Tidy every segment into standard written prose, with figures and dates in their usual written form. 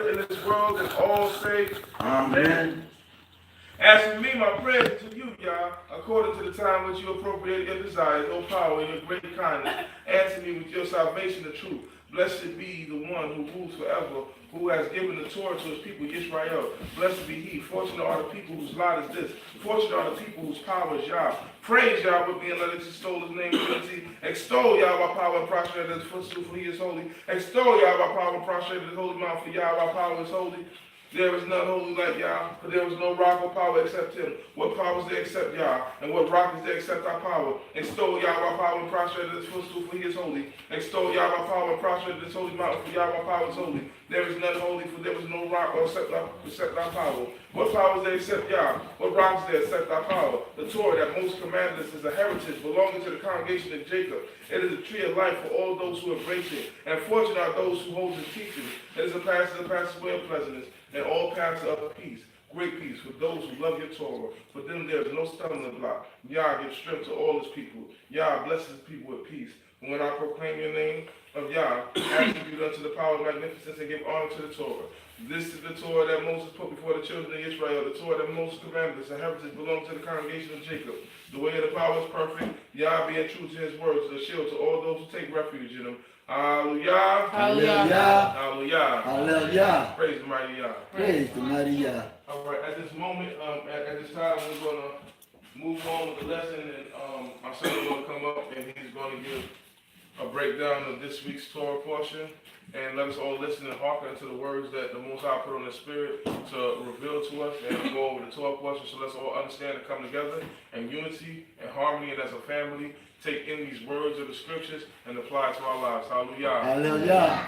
in this world, and all say, Amen. As for me, my prayers to you, Yah, according to the time which you appropriated your desires, your power, and your great kindness. Answer me with your salvation and truth. Blessed be the one who rules forever, who has given the Torah to his people, Yisrael. Blessed be he. Fortunate are the people whose lot is this. Fortunate are the people whose power is Yah. Praise Yah with me and let us extol his name with unity. Extol Yah by power and prostrate his footstool, for he is holy. Extol Yah by power and prostrate his holy mouth, for Yah by power is holy. There is none holy like Yah, for there is no rock or power except him. What power is there except Yah? And what rock is there except our power? Extol Yah by power and prostrate his footstool, for he is holy. Extol Yah by power and prostrate his holy mountain, for Yah by power is holy. There is none holy, for there is no rock or except our power. What power is there except Yah? What rock is there except our power? The Torah that Moses commanded us is a heritage belonging to the congregation of Jacob. It is a tree of life for all those who embrace it. And fortunate are those who hold his teachings. It is a passage that passes away of pleasantness, and all paths of peace, great peace for those who love your Torah. For them there is no stumbling block. Yah gives strength to all his people. Yah blesses his people with peace. And when I proclaim your name of Yah, attribute unto the power of magnificence and give honor to the Torah. This is the Torah that Moses put before the children of Israel, the Torah that Moses commanded us, a heritage belongs to the congregation of Jacob. The way of the power is perfect, Yah being true to his words, is a shield to all those who take refuge in him. Hallelujah. Hallelujah. Hallelujah. Hallelujah. Praise the mighty Yah. Praise the mighty Yah. All right, at this moment, at this time, we're going to move on with the lesson, and our son is going to come up, and he's going to give a breakdown of this week's Torah portion, and let us all listen and hearken to the words that the Most High put on the Spirit to reveal to us, and go over the Torah portion, so let's all understand and come together in unity and harmony, and as a family, take in these words of the Scriptures and apply it to our lives. Hallelujah. Hallelujah.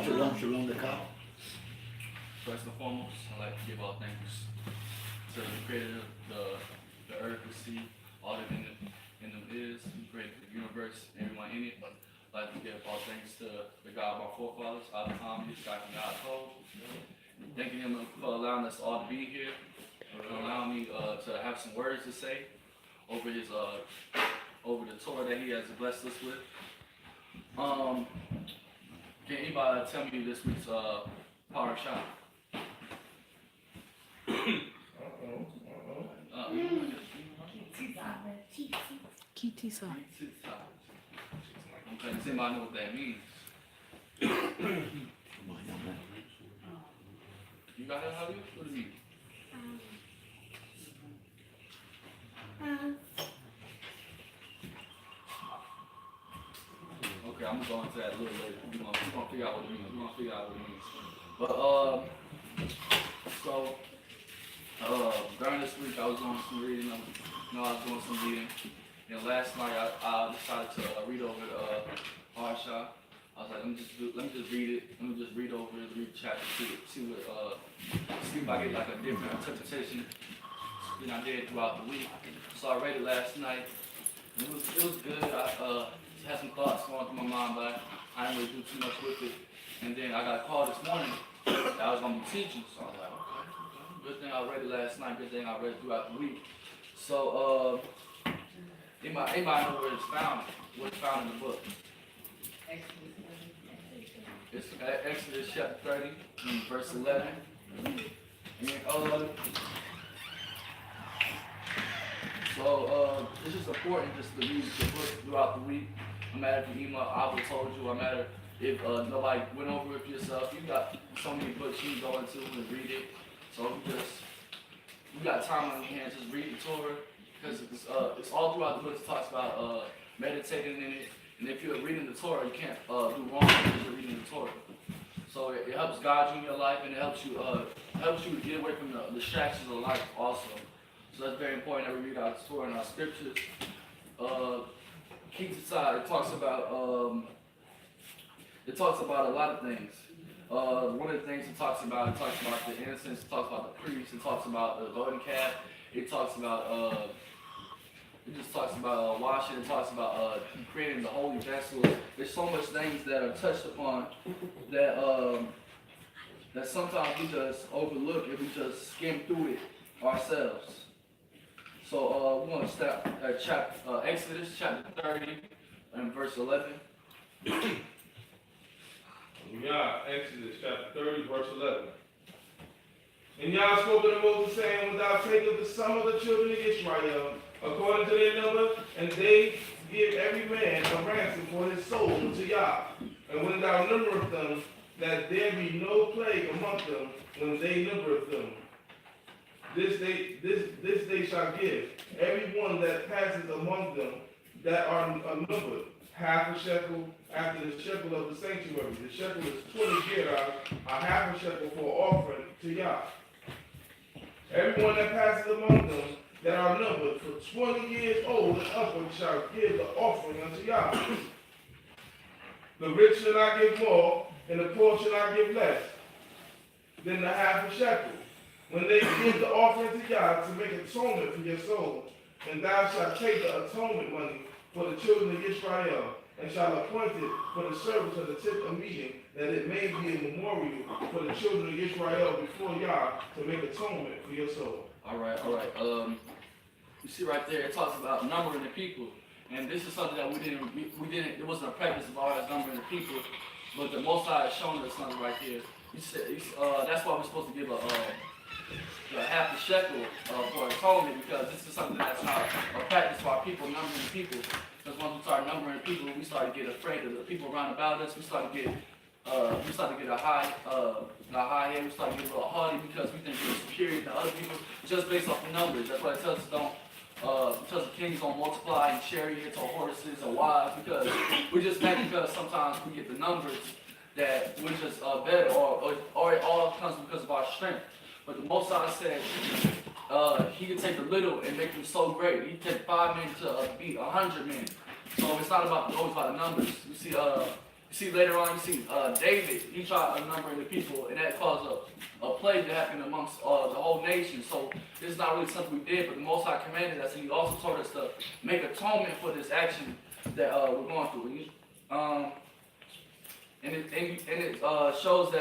Shalom, shalom, the cow. First and foremost, I'd like to give all thanks to the creator of the earth, the sea, all that in them is. He created the universe, everyone in it. I'd like to give all thanks to the God of our forefathers, Abraham, Isaac, and Yaakov. Thanking him for allowing us all to be here, for allowing me to have some words to say over his over the Torah that he has blessed us with. Can anybody tell me this week's parasha? Kitisa. Okay, does anybody know what that means? You got it, how do you? What does it mean? Okay, I'm gonna go into that a little later. We're gonna figure out what it means. But during this week I was doing some reading. And last night I decided to read over the Parsha. I was like, let me just read it. Let me just read over it, read chapter 2, see if I get like a different interpretation than I did throughout the week. So I read it last night. And it was good. I had some thoughts going through my mind, but I didn't really do too much with it. And then I got a call this morning that I was going to be teaching. So I was like, okay, good thing I read it last night, good thing I read it throughout the week. So, anybody know where it's found? What's found in the book? It's Exodus chapter 30, verse 11. And, it's just important just to read the book throughout the week. No matter if you email, I would have told you, no matter if nobody went over it for yourself. You got so many books you can go into and read it. So you got time on your hands, just read the Torah, because it's all throughout the book. It talks about meditating in it, and if you're reading the Torah, you can't do wrong because you're reading the Torah. So it helps guide you in your life, and it helps you get away from the distractions of life also. So that's very important that we read our Torah and our scriptures. Keep aside, it talks about a lot of things. One of the things it talks about the innocence, it talks about the priest, it talks about the golden calf, it talks about It just talks about washing. It talks about creating the holy vessels. There's so much things that are touched upon that that sometimes we just overlook and we just skim through it ourselves. So we're going to start at Exodus chapter 30 and verse 11. Yah, Exodus chapter 30, verse 11. And Yah spoke unto Moses, saying, When thou takest the sum of the children of Israel, according to their number, and they give every man a ransom for his soul unto Yah. And when thou numberest them, that there be no plague among them when they numbereth them. This they shall give, every one that passes among them that are numbered, half a shekel after the shekel of the sanctuary. The shekel is 20 gerahs, a half a shekel for offering to Yah. Everyone that passes among them that are numbered for 20 years old and upward shall give the offering unto Yah. The rich shall not give more, and the poor shall not give less than the half a shekel. When they give the offering to Yah to make atonement for your soul, and thou shalt take the atonement money for the children of Israel, and shalt appoint it for the service of the tent of meeting, that it may be a memorial for the children of Israel before Yah to make atonement for your soul. All right. You see right there, it talks about numbering the people, and this is something that we didn't. It wasn't a practice of ours numbering the people, but the Most High is showing us something right here. He said, that's why we're supposed to give a half a shekel for atonement, because this is something that's not a practice for our people, numbering the people. Because once we start numbering people, we start to get afraid of the people around about us. We start to get a high head. We start to get a little haughty because we think we're superior to other people just based off the numbers. That's why it tells us tells the kings don't multiply in chariots or horses or wives, because we just think because sometimes we get the numbers that we're just better, or it all comes because of our strength. But the Most High said he can take a little and make them so great. He can take 5 men to beat 100 men. So it's not always about the numbers. You see later on, you see David, he tried numbering the people, and that caused a plague to happen amongst the whole nation. So this is not really something we did, but the Most High commanded us, and he also told us to make atonement for this action that we're going through. And it shows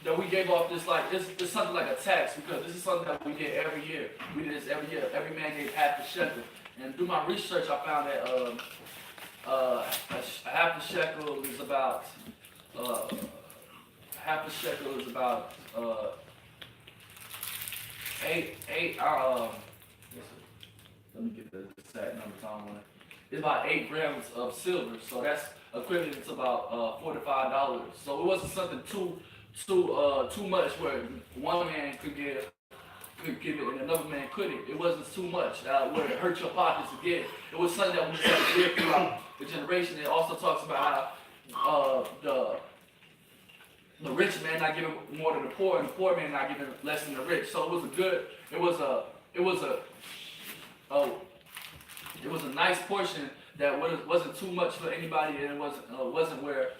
that we gave off this, like, it's something like a tax, because this is something that we get every year. We do this every year. Every man gave half a shekel. And through my research, I found that a half a shekel is about let me get the exact numbers. I don't want to. It's about 8 grams of silver, so that's equivalent to about $4 to $5. So it wasn't something too much where one man could give it and another man couldn't. It wasn't too much where it hurt your pockets to give. It was something that we just had to give throughout the generation. It also talks about how the rich man not giving more than the poor, and the poor man not giving less than the rich. So it was a nice portion that wasn't too much for anybody, and it wasn't where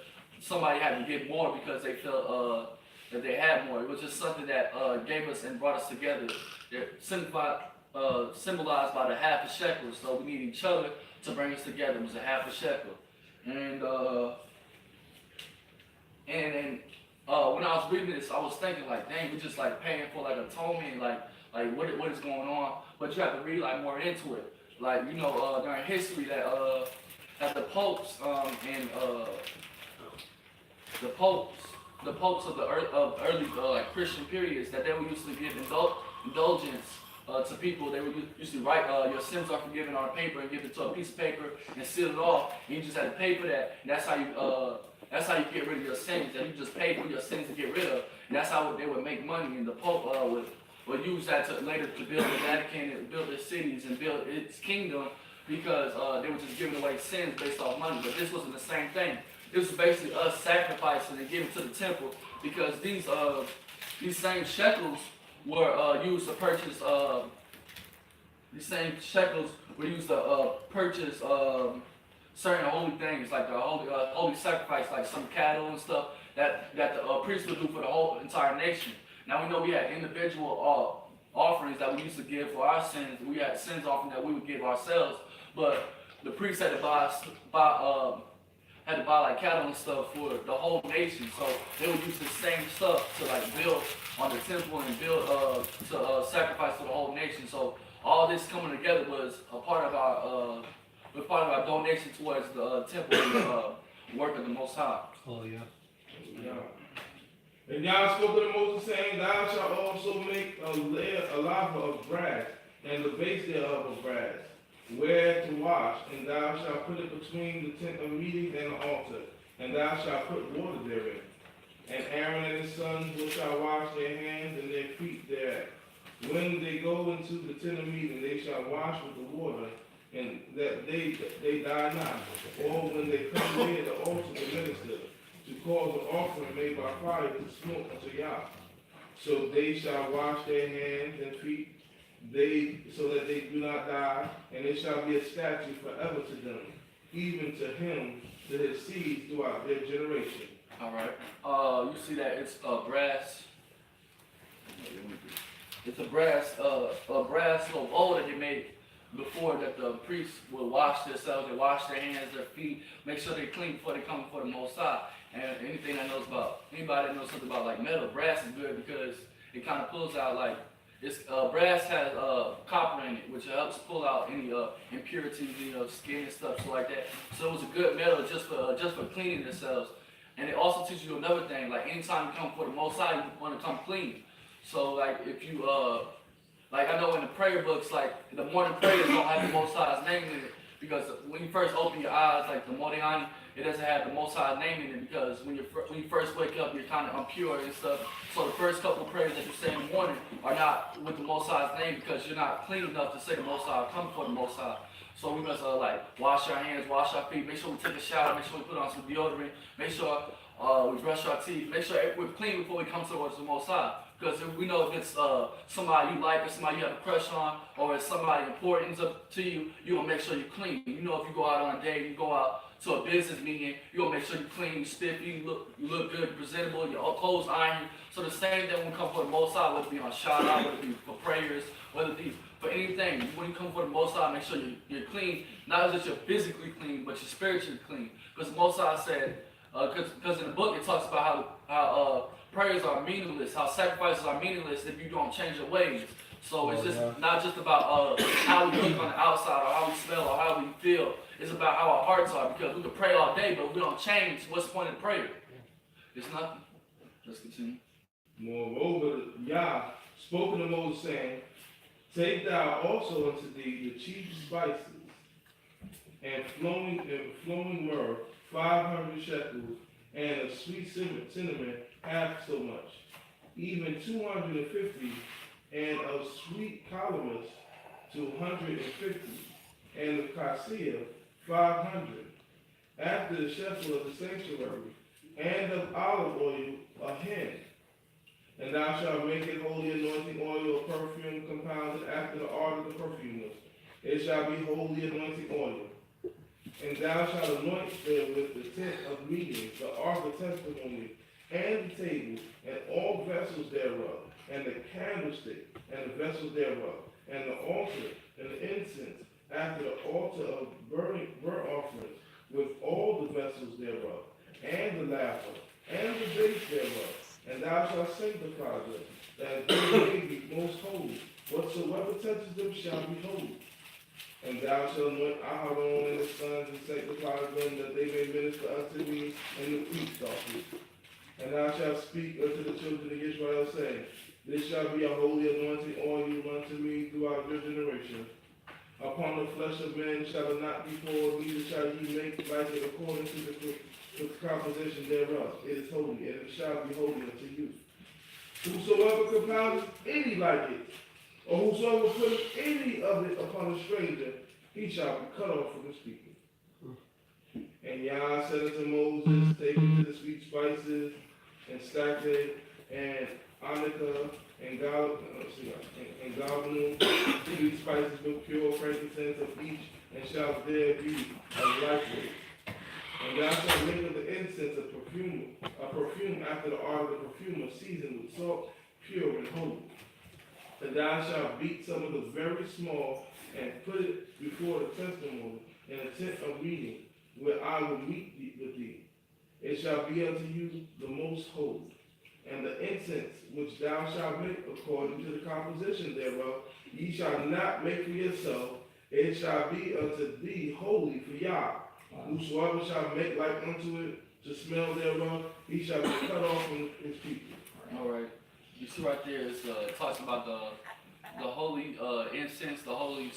somebody had to give more because they felt that they had more. It was just something that gave us and brought us together. Symbolized by the half a shekel. So we need each other to bring us together. It was a half a shekel. And when I was reading this, I was thinking like, dang, we just like paying for like atonement, like what is going on? But you have to read like more into it. Like, you know, during history that the popes and the popes of the early like Christian periods, that they would usually give indulgence to people. They would usually write your sins are forgiven on a paper and give it to a piece of paper and seal it off. And you just had to pay for that. And that's how you get rid of your sins. That you just pay for your sins to get rid of. And that's how they would make money. And the Pope would use that later to build the Vatican and build their cities and build its kingdom, because they were just giving away sins based off money. But this wasn't the same thing. This was basically us sacrificing and giving to the temple, because these same shekels were used to purchase. These same shekels were used to purchase certain holy things, like the holy sacrifice, like some cattle and stuff that the priest would do for the whole entire nation. Now we know we had individual offerings that we used to give for our sins. We had sins offering that we would give ourselves, but the priest had to buy like cattle and stuff for the whole nation. So they would use the same stuff to like build on the temple and build to sacrifice to the whole nation. So all this coming together was a part of our donation towards the temple and the work of the Most High. Oh, yeah. Yeah. And Yah spoke unto Moses, saying, Thou shalt also make a laver of brass, and the base thereof of brass, where to wash, and thou shalt put it between the tent of meeting and the altar, and thou shalt put water therein. And Aaron and his sons shall wash their hands and their feet thereat. When they go into the tent of meeting, they shall wash with the water, and that they die not. Or when they come near the altar to minister, to cause an offering made by fire to smoke unto Yah. So they shall wash their hands and feet, so that they do not die, and it shall be a statute forever to them, even to him, to his seed throughout their generation. All right. You see that it's brass. It's a brass little bowl that they make before that the priests will wash themselves. They wash their hands, their feet, make sure they're clean before they come before the Most High. And anybody that knows something about like metal, brass is good because it kind of pulls out like it's brass has copper in it, which helps pull out any impurities, skin and stuff like that. So it was a good metal just for cleaning themselves. And it also teaches you another thing, like anytime you come before the Most High, you want to come clean. So like if you like I know in the prayer books, like the morning prayers don't have the Most High's name in it, because when you first open your eyes, like the Modiani, it doesn't have the Most High's name in it, because when you first wake up, you're kind of impure and stuff. So the first couple of prayers that you say in the morning are not with the Most High's name, because you're not clean enough to say the Most High, come before the Most High. So we must like wash our hands, wash our feet, make sure we take a shower, make sure we put on some deodorant, make sure we brush our teeth, make sure we're clean before we come towards the Most High. Because we know if it's somebody you like or somebody you have a crush on, or it's somebody important to you, you're going to make sure you're clean. You know, if you go out on a date, you go out to a business meeting, you're going to make sure you're clean, you stiff, you look good, presentable, your clothes ironed. So the same thing when we come for the Most High, whether it be on Shabbat, whether it be for prayers, whether it be for anything. When you come for the Most High, make sure you're clean. Not just you're physically clean, but you're spiritually clean. Because the Most High said, because in the book it talks about how prayers are meaningless, how sacrifices are meaningless if you don't change your ways. So it's just not just about how we look on the outside or how we smell or how we feel. It's about how our hearts are, because we can pray all day, but we don't change. What's the point of prayer? It's nothing. Let's continue. Moreover, Yah spoke to Moses, saying, Take thou also unto thee the chief spices and flowing myrrh, 500 shekels, and of sweet cinnamon half so much, even 250, and of sweet calamus 250, and of cassia 500, after the shekel of the sanctuary, and of olive oil a hin. And thou shalt make it holy anointing oil of perfume compounded after the art of the perfumers. It shall be holy anointing oil. And thou shalt anoint therewith the tent of meeting, the ark of testimony, and the table, and all vessels thereof, and the candlestick, and the vessels thereof, and the altar, and the incense, after the altar of burnt offerings, with all the vessels thereof, and the laver, and the base thereof. And thou shalt sanctify them, that they may be most holy. Whatsoever touches them shall be holy. And thou shalt anoint Aharon and his sons, and sanctify them, that they may minister unto me in the feast offering. And thou shalt speak unto the children of Israel, saying, This shall be a holy anointing oil unto me throughout your generation. Upon the flesh of men shall it not be poured, neither shall ye make like it according to the composition thereof. It is holy, and it shall be holy unto you. Whosoever compounds any like it, or whosoever puts any of it upon a stranger, he shall be cut off from the speaking. And Yah said unto Moses, Take it to the sweet spices, and stacte, and onycha, and galbanum, sweet spices with pure frankincense of each, and shall there be a likewise. And thou shalt make of the incense a perfume after the art of the perfumer, seasoned with salt, pure and holy. And thou shalt beat some of the very small, and put it before the testimony in a tent of meeting, where I will meet with thee. It shall be unto you the most holy. And the incense which thou shalt make according to the composition thereof, ye shall not make for yourself. It shall be unto thee holy for Yah. Whosoever shall make like unto it to smell thereof, he shall be cut off from his people. All right. You see right there, it talks about the holy incense, the holy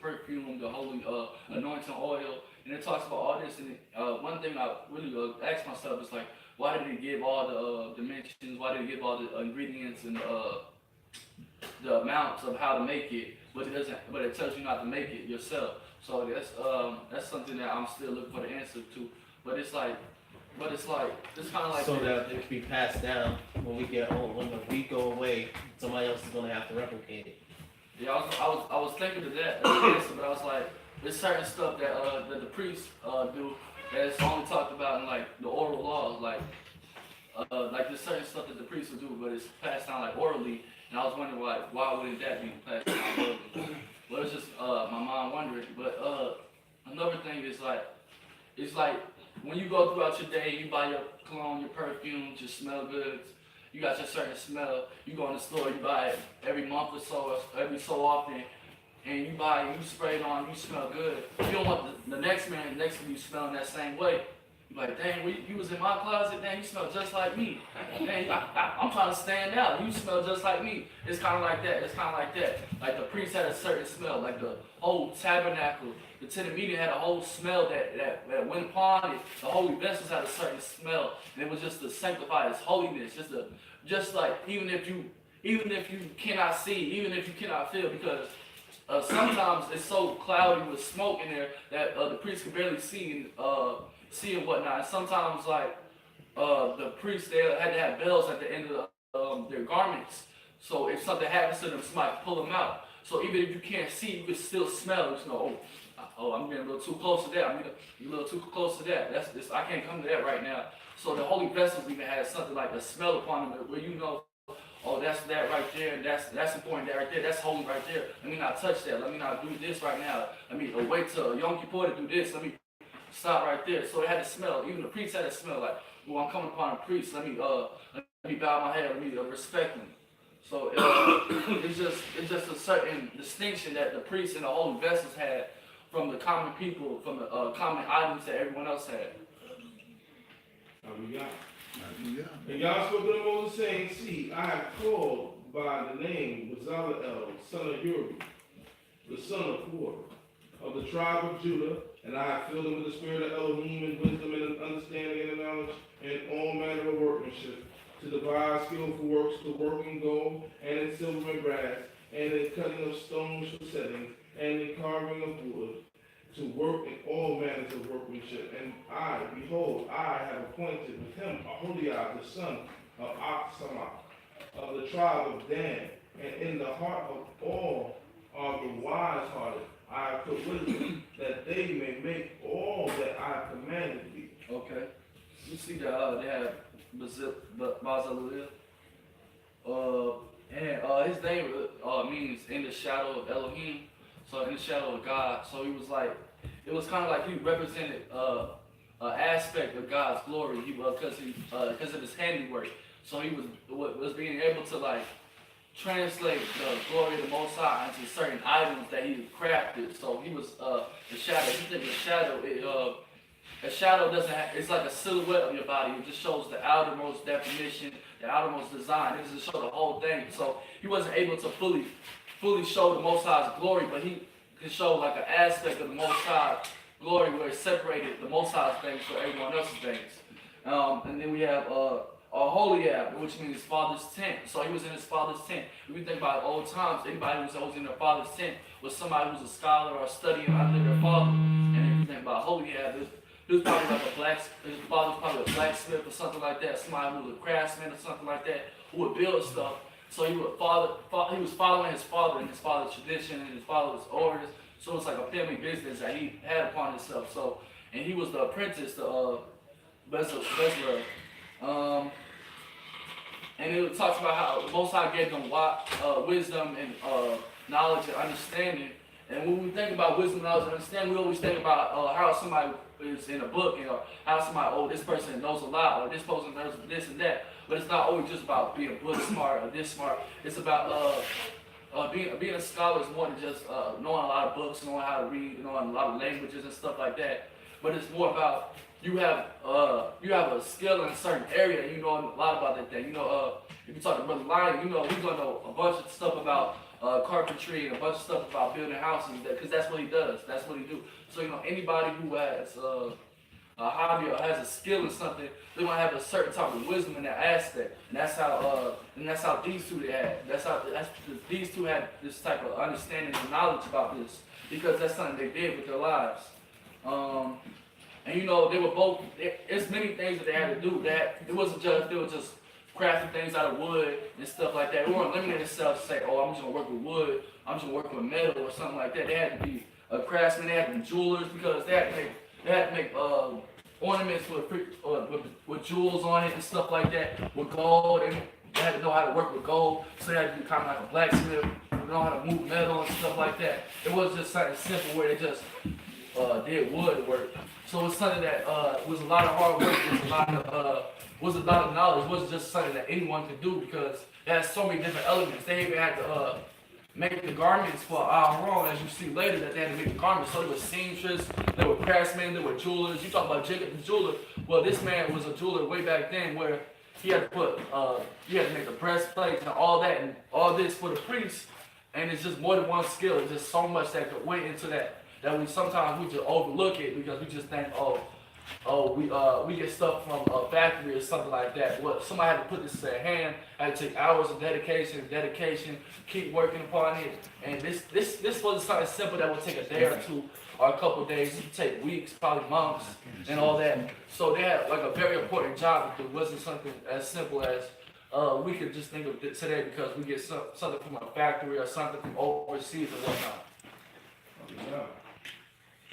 perfume, the holy anointing oil, and it talks about all this. And one thing I really asked myself is like, why did it give all the dimensions? Why did it give all the ingredients and the amounts of how to make it? But it doesn't. But it tells you not to make it yourself. So that's something that I'm still looking for the answer to. But it's like it's kind of like so that it can be passed down when we get old. When we go away, somebody else is gonna have to replicate it. Yeah, I was thinking of that, but I was like, there's certain stuff that the priests do that's only talked about in like the oral laws, like there's certain stuff that the priests will do, but it's passed down like orally. And I was wondering why wouldn't that be passed down orally? Well, it's just my mind wondering. But another thing is like, it's like when you go throughout your day, you buy your cologne, your perfume, your smell goods. You got your certain smell. You go in the store, you buy it every month or so, every so often, and you buy it, you spray it on, you smell good. You don't want the next man next to you smelling that same way. You're like, dang, you was in my closet, dang, you smell just like me. Dang, I'm trying to stand out. You smell just like me. It's kind of like that. It's kind of like that. Like the priest had a certain smell. Like the whole tabernacle, the tent of meeting had a whole smell that went upon it. The holy vessels had a certain smell, and it was just to sanctify His holiness. Just like even if you cannot see, even if you cannot feel, because sometimes it's so cloudy with smoke in there that the priest can barely see and whatnot. And sometimes like the priests, they had to have bells at the end of their garments. So if something happens to them, somebody can pull them out. So even if you can't see, you can still smell. You know, I'm getting a little too close to that. I'm getting a little too close to that. I can't come to that right now. So the holy vessels even had something like a smell upon them, where you know, oh, that's that right there, and that's important, that right there, that's holy right there. Let me not touch that. Let me not do this right now. Let me wait till Yom Kippur to do this. Let me stop right there. So it had to smell. Even the priest had to smell like, well, I'm coming upon a priest. Let me bow my head. Let me respect him. So it's just a certain distinction that the priests and the holy vessels had from the common people, from the common items that everyone else had. Hallelujah. Hallelujah. And Yah spoke to Moses, saying, see, I have called by the name Bezalel, son of Uri, the son of Hur, of the tribe of Judah, and I have filled him with the spirit of Elohim and wisdom and understanding and knowledge and all manner of workmanship, to devise skillful works, to work in gold and in silver and brass, and in cutting of stones for settings, and in carving of wood, to work in all manners of workmanship. And I, behold, I have appointed with him Aholiab, the son of Aksamach, of the tribe of Dan, and in the heart of all are the wise-hearted. I have put wisdom, that they may make all that I have commanded thee. Okay. You see that they have Bezalel, and his name means in the shadow of Elohim, so in the shadow of God. So he was like, it was kind of like he represented an aspect of God's glory. Because of his handiwork. So he was being able to like translate the glory of the Most High into certain items that he crafted. So he was the shadow. You think the shadow, a shadow doesn't have, it's like a silhouette of your body. It just shows the outermost definition, the outermost design. It doesn't show the whole thing. So he wasn't able to fully show the Most High's glory, but he could show like an aspect of the Most High's glory where it separated the Most High's things from everyone else's things. And then we have Aholiab, which means father's tent. So he was in his father's tent. If we think about old times, anybody who was always in their father's tent was somebody who was a scholar or studying under their father. And if you think about Aholiab, he was probably like his father was probably a blacksmith or something like that, somebody who was a craftsman or something like that, who would build stuff. So he was following his father and his father's tradition and his father's orders. So it's like a family business that he had upon himself. So, and he was the apprentice to Bezalel. and it talks about how the Most High gave them wisdom and knowledge and understanding. And when we think about wisdom, knowledge, and understanding, we always think about how somebody is in a book, you know, how somebody, oh, this person knows a lot, or this person knows this and that. But it's not always just about being book smart or this smart. It's about being a scholar is more than just knowing a lot of books, knowing how to read, knowing a lot of languages and stuff like that. But it's more about you have a skill in a certain area, and you know a lot about that thing. You know, if you talk to Brother Lion, you know we're gonna know a bunch of stuff about carpentry and a bunch of stuff about building houses, because that's what he does. That's what he do. So you know anybody who has a hobby or has a skill in something, they're gonna have a certain type of wisdom in that aspect, and that's how these two these two had this type of understanding and knowledge about this, because that's something they did with their lives. And you know they were both. It's many things that they had to do. That it wasn't just they were just crafting things out of wood and stuff like that. They weren't limiting themselves to say, oh, I'm just gonna work with wood, I'm just gonna work with metal or something like that. They had to be a craftsman. They had to be jewelers, because they had to make ornaments with jewels on it and stuff like that, with gold. They had to know how to work with gold, so they had to be kind of like a blacksmith, know how to move metal and stuff like that. It wasn't just something simple where they just did wood work. So it's something that was a lot of hard work, was a lot of knowledge. It wasn't just something that anyone could do, because it has so many different elements. They even had to make the garments for Aaron, as you see later, that they had to make the garments. So there were seamstress, there were craftsmen, there were jewelers. You talk about Jacob the jeweler. Well, this man was a jeweler way back then, where he had to make the breastplates and all that, and all this for the priests. And it's just more than one skill. It's just so much that went into that we sometimes just overlook it, because we just think, we get stuff from a factory or something like that. Well, somebody had to put this in their hand, had to take hours of dedication, keep working upon it. And this wasn't something simple that would take a day or two or a couple of days. It would take weeks, probably months, and all that. So they had like a very important job. It wasn't something as simple as we could just think of it today, because we get something from a factory or something from overseas or whatnot. Yeah.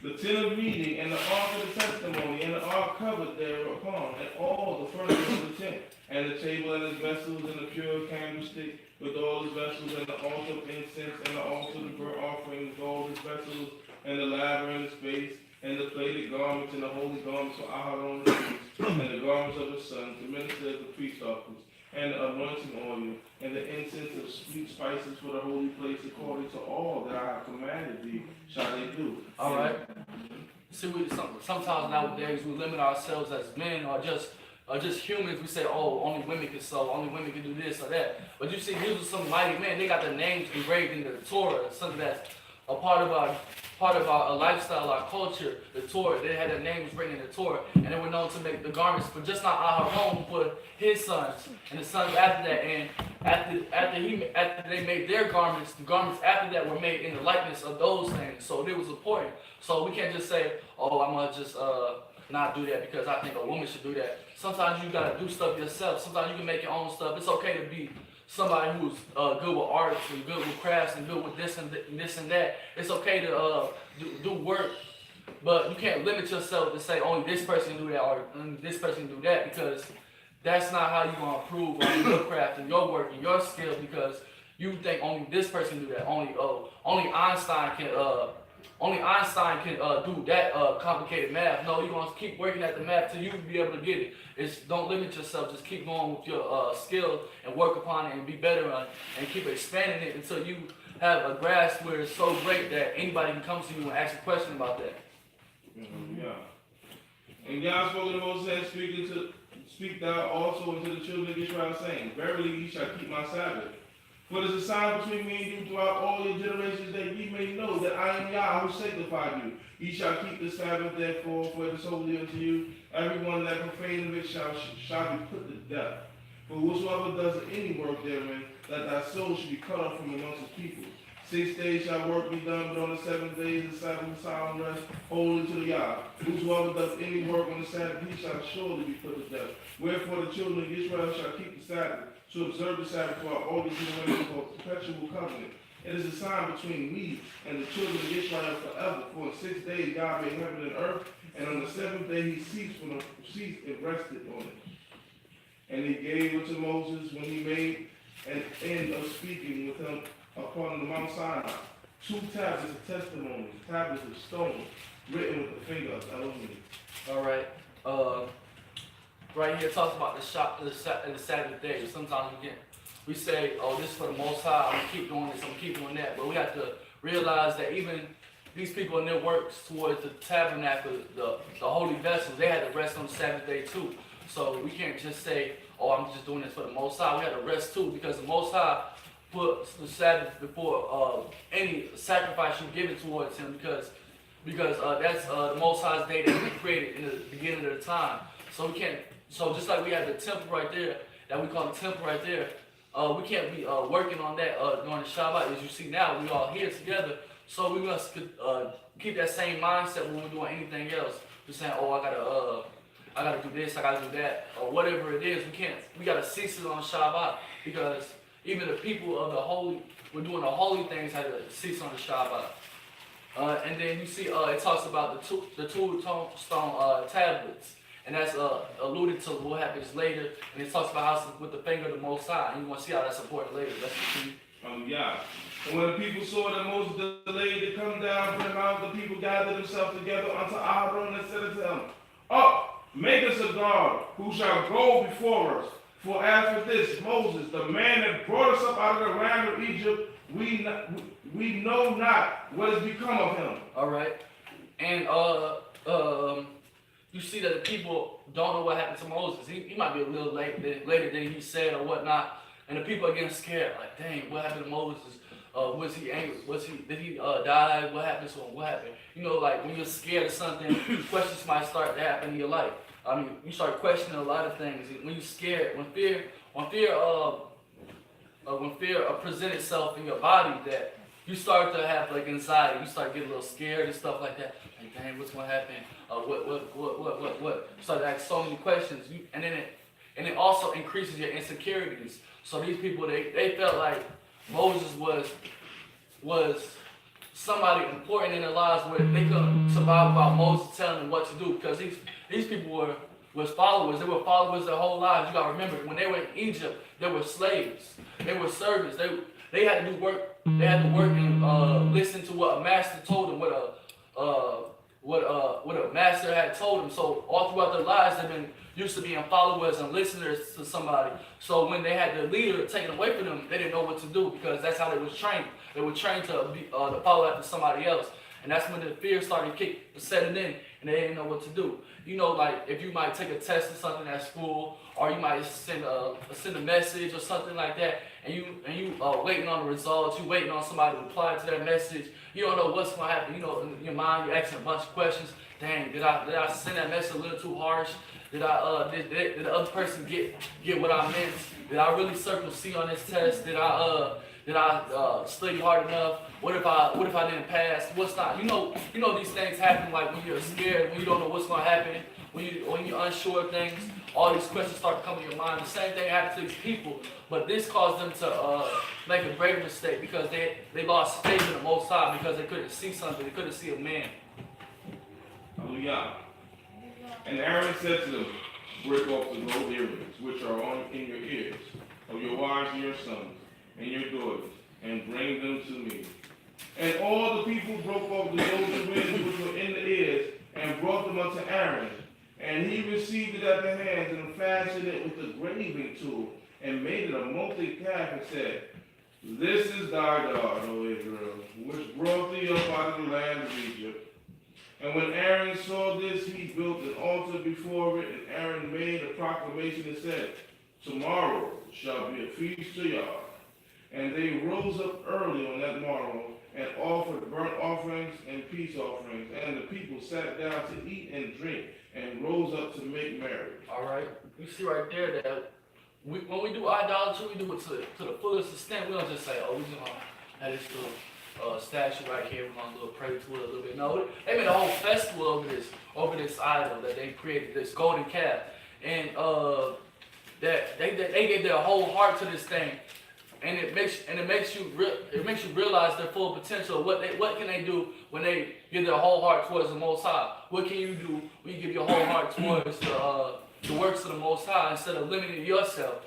The tent of meeting, and the ark of the testimony, and the ark covered thereupon, and all the furniture of the tent, and the table and its vessels, and the pure candlestick with all its vessels, and the altar of incense, and the altar of the burnt offering with all its vessels, and the laver and its base, and the plated garments, and the holy garments for Aharon the priest, and the garments of his sons, the ministers of the priest office, and the anointing oil, and the incense of sweet spices for the holy place, according to all that I have commanded thee, shall they do. All right. See, sometimes nowadays we limit ourselves as men, or just humans. We say, oh, only women can sew, only women can do this or that. But you see, these are some mighty men. They got their names engraved in the Torah, something that's a part of our lifestyle, our culture. The Torah, they had their names written in the Torah, and they were known to make the garments for just not Aharon, but his sons and the sons after that. And after they made their garments, the garments after that were made in the likeness of those things. So it was important. So we can't just say, oh, I'm gonna just not do that because I think a woman should do that. Sometimes you gotta do stuff yourself. Sometimes you can make your own stuff. It's okay to be somebody who's good with arts and good with crafts and good with this and that. It's okay to do work, but you can't limit yourself to say only this person can do that or this person can do that, because that's not how you're gonna improve on your craft and your work and your skills, because you think only this person can do that. Only Einstein can do that complicated math. No, you're gonna keep working at the math till you be able to get it. Don't limit yourself. Just keep going with your skill and work upon it and be better on it, and keep expanding it until you have a grasp where it's so great that anybody can come to you and ask a question about that. Yeah. And God spoke to Moses, speak thou also unto the children of Israel, saying, verily ye shall keep my Sabbath. For it is a sign between me and you throughout all your generations, that ye may know that I am Yah who sanctified you. Ye shall keep the Sabbath, therefore, for it is holy unto you. Everyone that profaneth it shall be put to death. For whosoever does any work therein, that thy soul should be cut off from amongst his people. 6 days shall work be done, but on the 7th day is the Sabbath of solemn rest, holy to the Yah. Whosoever does any work on the Sabbath, he shall surely be put to death. Wherefore the children of Israel shall keep the Sabbath, to observe the Sabbath throughout all the generations for a perpetual covenant. It is a sign between me and the children of Israel forever. For in 6 days God made heaven and earth, and on the 7th day he ceased and rested on it. And he gave unto Moses when he made an end of speaking with him upon the Mount Sinai 2 tablets of testimonies, tablets of stone, written with the finger of Elohim. All right. Right here it talks about the Sabbath day. Sometimes we say, oh, this is for the Most High. I'm gonna keep doing this. I'm gonna keep doing that. But we have to realize that even these people in their works towards the tabernacle, the holy vessels, they had to rest on the Sabbath day too. So we can't just say, oh, I'm just doing this for the Most High. We had to rest too, because the Most High put the Sabbath before any sacrifice you give it towards Him, because that's the Most High's day that He created in the beginning of the time. So we can't. So just like we have the temple right there, that we call the temple right there, we can't be working on that during the Shabbat. As you see now, we all here together. So we must keep that same mindset when we're doing anything else. We're saying, oh, I gotta do this, I gotta do that, or whatever it is. We gotta cease it on Shabbat, because even the people of the holy, we're doing the holy things, had to cease on the Shabbat. And then you see, it talks about the two stone tablets, and that's alluded to what happens later. And it talks about how it's with the finger of the Most High, and you want to see how that's important later. Let's see. Yeah. And when the people saw that Moses delayed to come down from the mountain, the people gathered themselves together unto Aaron and said unto him, Up, make us a God, who shall go before us. For as for this Moses, the man that brought us up out of the land of Egypt, we know not what has become of him. All right. And you see that the people don't know what happened to Moses. He might be a little later than he said or whatnot. And the people are getting scared. Like, dang, what happened to Moses? Was he angry? Did he die? What happened to him? What happened? You know, like when you're scared of something, questions might start to happen in your life. I mean, you start questioning a lot of things. When you're scared, when fear presents itself in your body, that you start to have like anxiety. You start getting a little scared and stuff like that. Like, dang, what's gonna happen? What? You start to ask so many questions, and it also increases your insecurities. So these people, they felt like Moses was somebody important in their lives, where they couldn't survive without Moses telling them what to do, because these people was followers. They were followers their whole lives. You gotta remember, when they were in Egypt, they were slaves. They were servants. They had to do work. They had to work and listen to what a master told them, what a master had told them. So all throughout their lives, they've been used to being followers and listeners to somebody. So when they had the leader taken away from them, they didn't know what to do, because that's how they was trained. They were trained to follow after somebody else. And that's when the fear started setting in, and they didn't know what to do. You know, like if you might take a test or something at school, or you might send a message or something like that, and you waiting on the results, you waiting on somebody to reply to that message. You don't know what's gonna happen. You know, in your mind, you're asking a bunch of questions. Dang, did I send that message a little too harsh? Did the other person get what I meant? Did I really circle C on this test? Did I study hard enough? What if I didn't pass? What's not? You know these things happen, like when you're scared, when you don't know what's gonna happen, when you're unsure of things. All these questions start to come in your mind. The same thing happened to these people, but this caused them to make a greater mistake, because they lost faith in the Most High, because they couldn't see something. They couldn't see a man. Hallelujah. And Aaron said to them, Break off the gold earrings which are in your ears, of your wives and your sons and your daughters, and bring them to me. And all the people broke off the golden rings which were in the ears, and brought them unto Aaron. And he received it at the hands, and fashioned it with a graving tool, and made it a molten calf, and said, This is thy God, O Israel, which brought thee up out of the land of Egypt. And when Aaron saw this, he built an altar before it, and Aaron made a proclamation and said, Tomorrow shall be a feast to Yah. And they rose up early on that morrow, and offered burnt offerings and peace offerings. And the people sat down to eat and drink, and rose up to make merry. All right, you see right there that when we do idolatry, we do it to the fullest extent. We don't just say, oh, we're gonna have this little statue right here, we're gonna pray to it a little bit. No, they made a whole festival over this idol that they created, this golden calf, and that they gave their whole heart to this thing. and it makes you realize their full potential. What can they do when they give their whole heart towards the Most High? What can you do when you give your whole heart towards the works of the Most High instead of limiting yourself?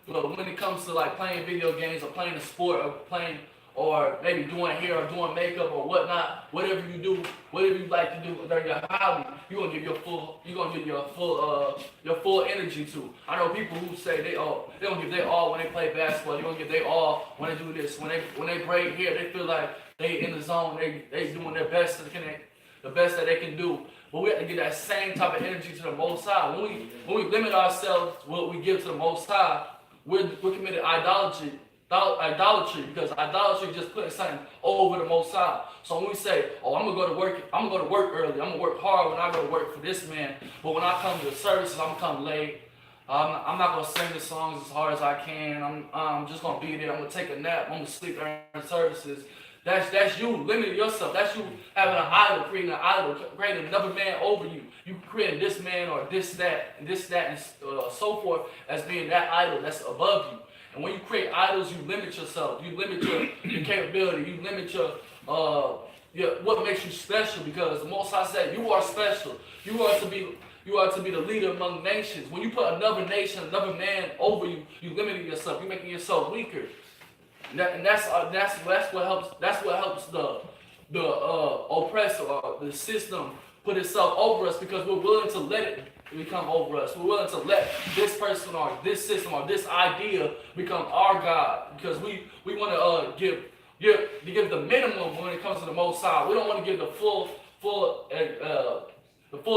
When it comes to like playing video games or playing a sport or maybe doing hair or doing makeup or whatnot, whatever you do, whatever you like to do, whatever your hobby, you're gonna give your full energy to. I know people who say they don't give their all when they play basketball. They're gonna give their all when they do this. When they braid hair, they feel like they in the zone. They doing their best the best that they can do. But we have to give that same type of energy to the Most High. When we limit ourselves, what we give to the Most High, we're committed idolatry, because idolatry is just putting something over the Most High. So when we say, oh, I'm gonna go to work early, I'm gonna work hard when I go to work for this man, but when I come to the services, I'm gonna come late. I'm not gonna sing the songs as hard as I can. I'm just gonna be there. I'm gonna take a nap. I'm gonna sleep during services. That's you limiting yourself. That's you having an idol, creating another man over you. You creating this man or this, that, and so forth as being that idol that's above you. And when you create idols, you limit yourself. You limit your capability. You limit your what makes you special, because the Most High said you are special. You are to be the leader among nations. When you put another nation, another man over you, you limiting yourself. You're making yourself weaker. And that's what helps. That's what helps the oppressor or the system put itself over us, because we're willing to let it become over us. We're willing to let this person or this system or this idea become our God, because we want to give the minimum when it comes to the Most High. We don't want to give the full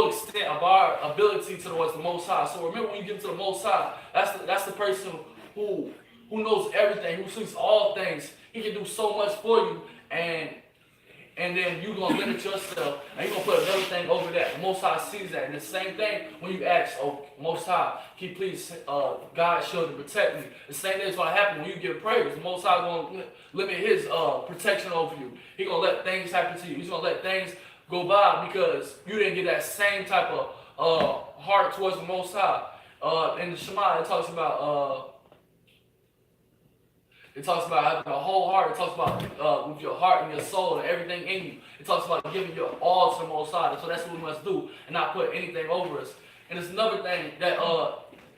extent of our ability towards the Most High. So remember, when you give to the Most High, that's the person who knows everything, who sees all things. He can do so much for you, and then you're going to limit yourself, and you're going to put another thing over that. The Most High sees that. And the same thing when you ask, oh, Most High, can you please, God, shield and protect me? The same thing is going to happen when you give praise. The Most High is going to limit his protection over you. He's going to let things happen to you. He's going to let things go by because you didn't get that same type of heart towards the Most High. In the Shema, it talks about having a whole heart. It talks about with your heart and your soul and everything in you. It talks about giving your all to the Most High. So that's what we must do, and not put anything over us. And there's another thing that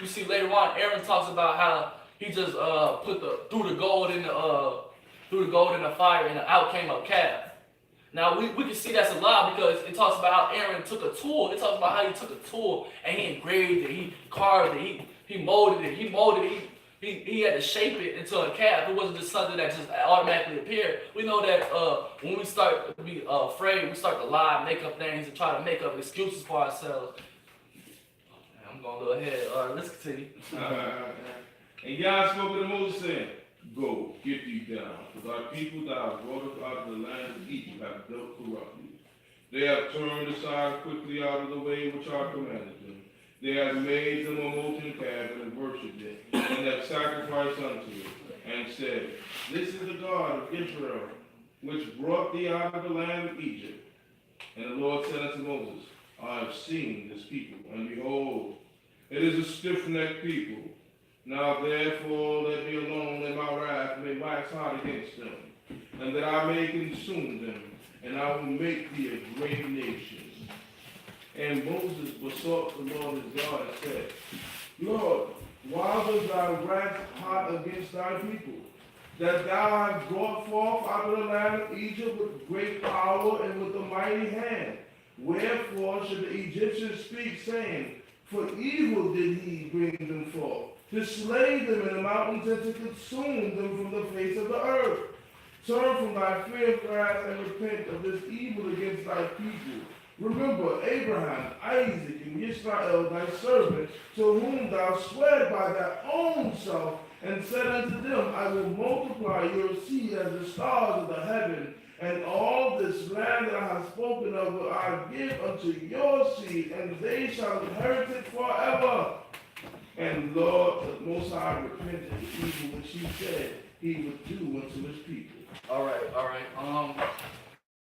you see later on. Aaron talks about how he just threw the gold in the fire, and out came a calf. Now we can see that's a lie, because it talks about how Aaron took a tool. It talks about how he took a tool and he engraved it, he carved it, he molded it, He had to shape it into a calf. It wasn't just something that just automatically appeared. We know that when we start to be afraid, we start to lie, make up things, and try to make up excuses for ourselves. I'm going a little ahead. All right, let's continue. And God spoke to Moses, saying, go, get thee down, because our people that I brought us out of the land of Egypt have dealt corruptly. They have turned aside quickly out of the way which I commanded them. They have made them a molten calf and worshipped it, and have sacrificed unto it, and said, this is the God of Israel, which brought thee out of the land of Egypt. And the Lord said unto Moses, I have seen this people, and behold, it is a stiff-necked people. Now therefore let me alone, that my wrath may wax hot against them, and that I may consume them, and I will make thee a great nation. And Moses besought the Lord his God and said, Lord, why was thy wrath hot against thy people, that thou hast brought forth out of the land of Egypt with great power and with a mighty hand? Wherefore should the Egyptians speak, saying, for evil did he bring them forth, to slay them in the mountains and to consume them from the face of the earth? Turn from thy fear, wrath, and repent of this evil against thy people. Remember Abraham, Isaac, and Israel thy servant, to whom thou sware by thy own self, and said unto them, I will multiply your seed as the stars of the heaven, and all this land that I have spoken of will I give unto your seed, and they shall inherit it forever. And Lord, the Most High repented of the evil which he said he would do unto his people. All right.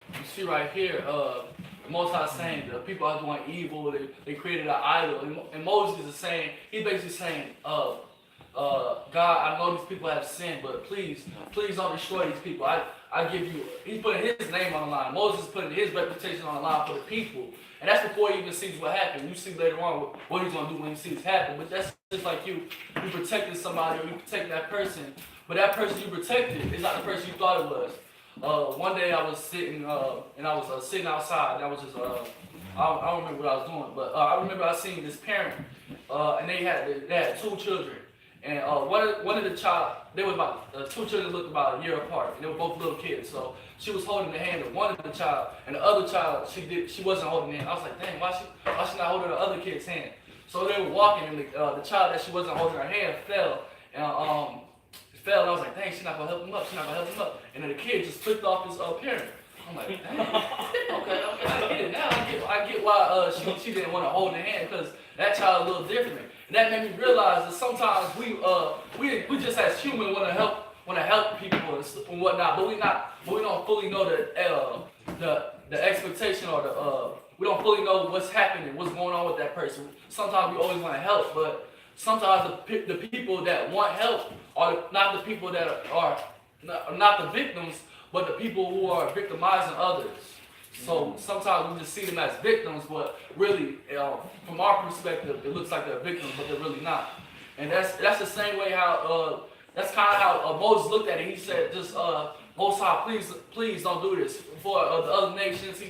You see right here, the Most High saying the people are doing evil. They created an idol, and Moses is saying, he's basically saying, God, I know these people have sinned, but please don't destroy these people. I give you, he's putting his name on the line. Moses is putting his reputation on the line for the people. And that's before he even sees what happened. You see later on what he's going to do when he sees it happen. But that's just like you protected somebody or you protected that person. But that person you protected is not the person you thought it was. One day I was sitting, and I was sitting outside. And I was just, I don't remember what I was doing. But I remember I seen this parent, and they had 2 children. And one of the child, they were about, 2 children looked about a year apart, and they were both little kids. So she was holding the hand of one of the child, and the other child, she wasn't holding the hand. I was like, dang, why she not holding the other kid's hand? So they were walking, and the child that she wasn't holding her hand fell, and fell. And I was like, dang, she's not gonna help him up. She's not gonna help him up. And then the kid just flipped off his parent. I'm like, dang, okay, I get it now. I get why she didn't want to hold the hand because that child a little different. And that made me realize that sometimes we just as human want to help people and whatnot, but we don't fully know the expectation or we don't fully know what's happening, what's going on with that person. Sometimes we always want to help, but sometimes the people that want help are not the people that are not the victims, but the people who are victimizing others. So sometimes we just see them as victims, but really, from our perspective, it looks like they're victims, but they're really not. And that's the same way how that's kind of how Moses looked at it. He said, "Just Most High, please don't do this." For the other nations,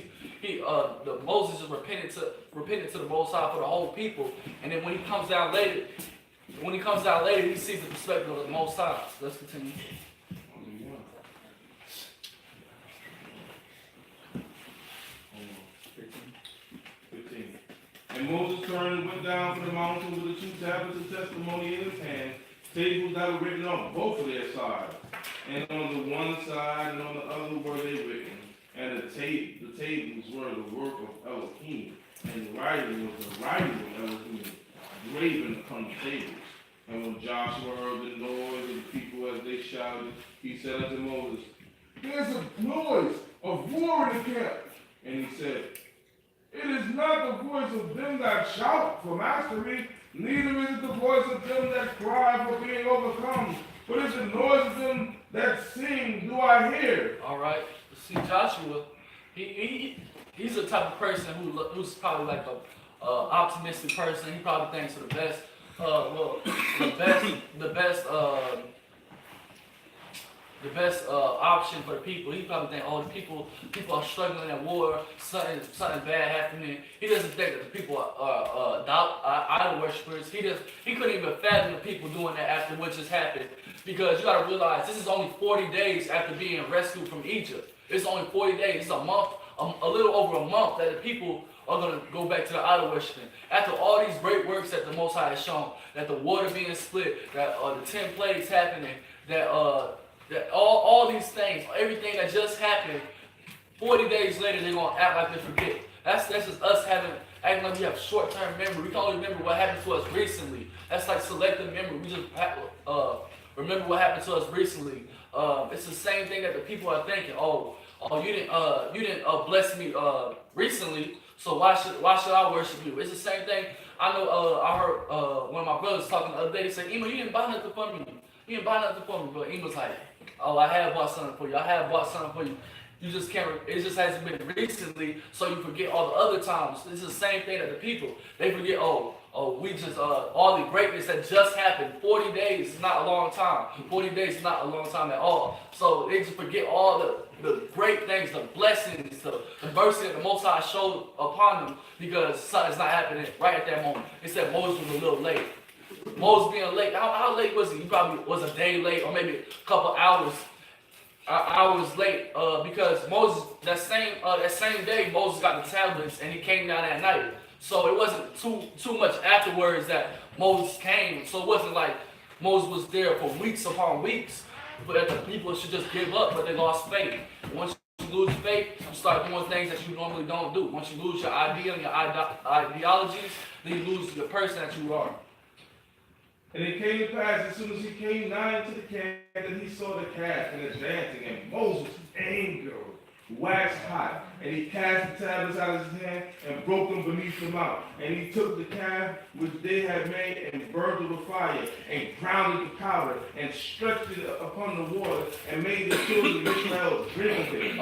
Moses just repented to the Most High for the whole people. And then when he comes down later, he sees the perspective of the Most High. Let's continue. 15. And Moses turned and went down from the mountain with the 2 tablets of testimony in his hand, tables that were written on both of their sides. And on the one side and on the other were they written. And the tables were the work of Elohim, and the writing was the writing of Elohim, graven upon the tables. And when Joshua heard the noise of the people as they shouted, he said unto Moses, "There's a noise of war in the camp." And he said, "It is not the voice of them that shout for mastery, neither is it the voice of them that cry for being overcome, but it's the noise of them that sing do I hear." All right. See, Joshua, he's the type of person who's probably like a optimistic person. He probably thinks of the best, the best option for the people. He probably think, oh, the people are struggling at war, something bad happening. He doesn't think that the people are idol worshippers. He couldn't even fathom the people doing that after what just happened. Because you got to realize this is only 40 days after being rescued from Egypt. It's only 40 days. It's a month, a little over a month that the people are going to go back to the idol worshiping. After all these great works that the Most High has shown, that the water being split, that the 10 plagues happening, that all these things, everything that just happened, 40 days later they're going to act like they forget. That's just us acting like we have short-term memory. We can only remember what happened to us recently. That's like selective memory. We just remember what happened to us recently. It's the same thing that the people are thinking. Oh, you didn't bless me recently, so why should I worship you? It's the same thing. I know. I heard one of my brothers talking the other day. He said, "Ema, you didn't buy nothing for me. You didn't buy nothing for me." But Ema's like, "Oh, I have bought something for you. I have bought something for you. You just can't. It just hasn't been recently, so you forget all the other times." It's the same thing that the people they forget. We just all the greatness that just happened. 40 days is not a long time. 40 days is not a long time at all. So they just forget all the great things, the blessings, the mercy that the Most High showed upon them because something's not happening right at that moment. They said Moses was a little late. Moses being late. How late was he? He probably was a day late or maybe a couple hours late because Moses that same day Moses got the tablets and he came down at night. So it wasn't too much afterwards that Moses came. So it wasn't like Moses was there for weeks upon weeks, but that the people should just give up, but they lost faith. Once you lose faith, you start doing things that you normally don't do. Once you lose your idea and your ideologies, then you lose the person that you are. And it came to pass, as soon as he came nigh into the camp, that he saw the calf and advancing, and Moses' anger waxed hot, and he cast the tablets out of his hand and broke them beneath the mouth. And he took the calf which they had made and burned it with fire, and ground it to powder, and stretched it upon the water, and made the children of Israel drink of it.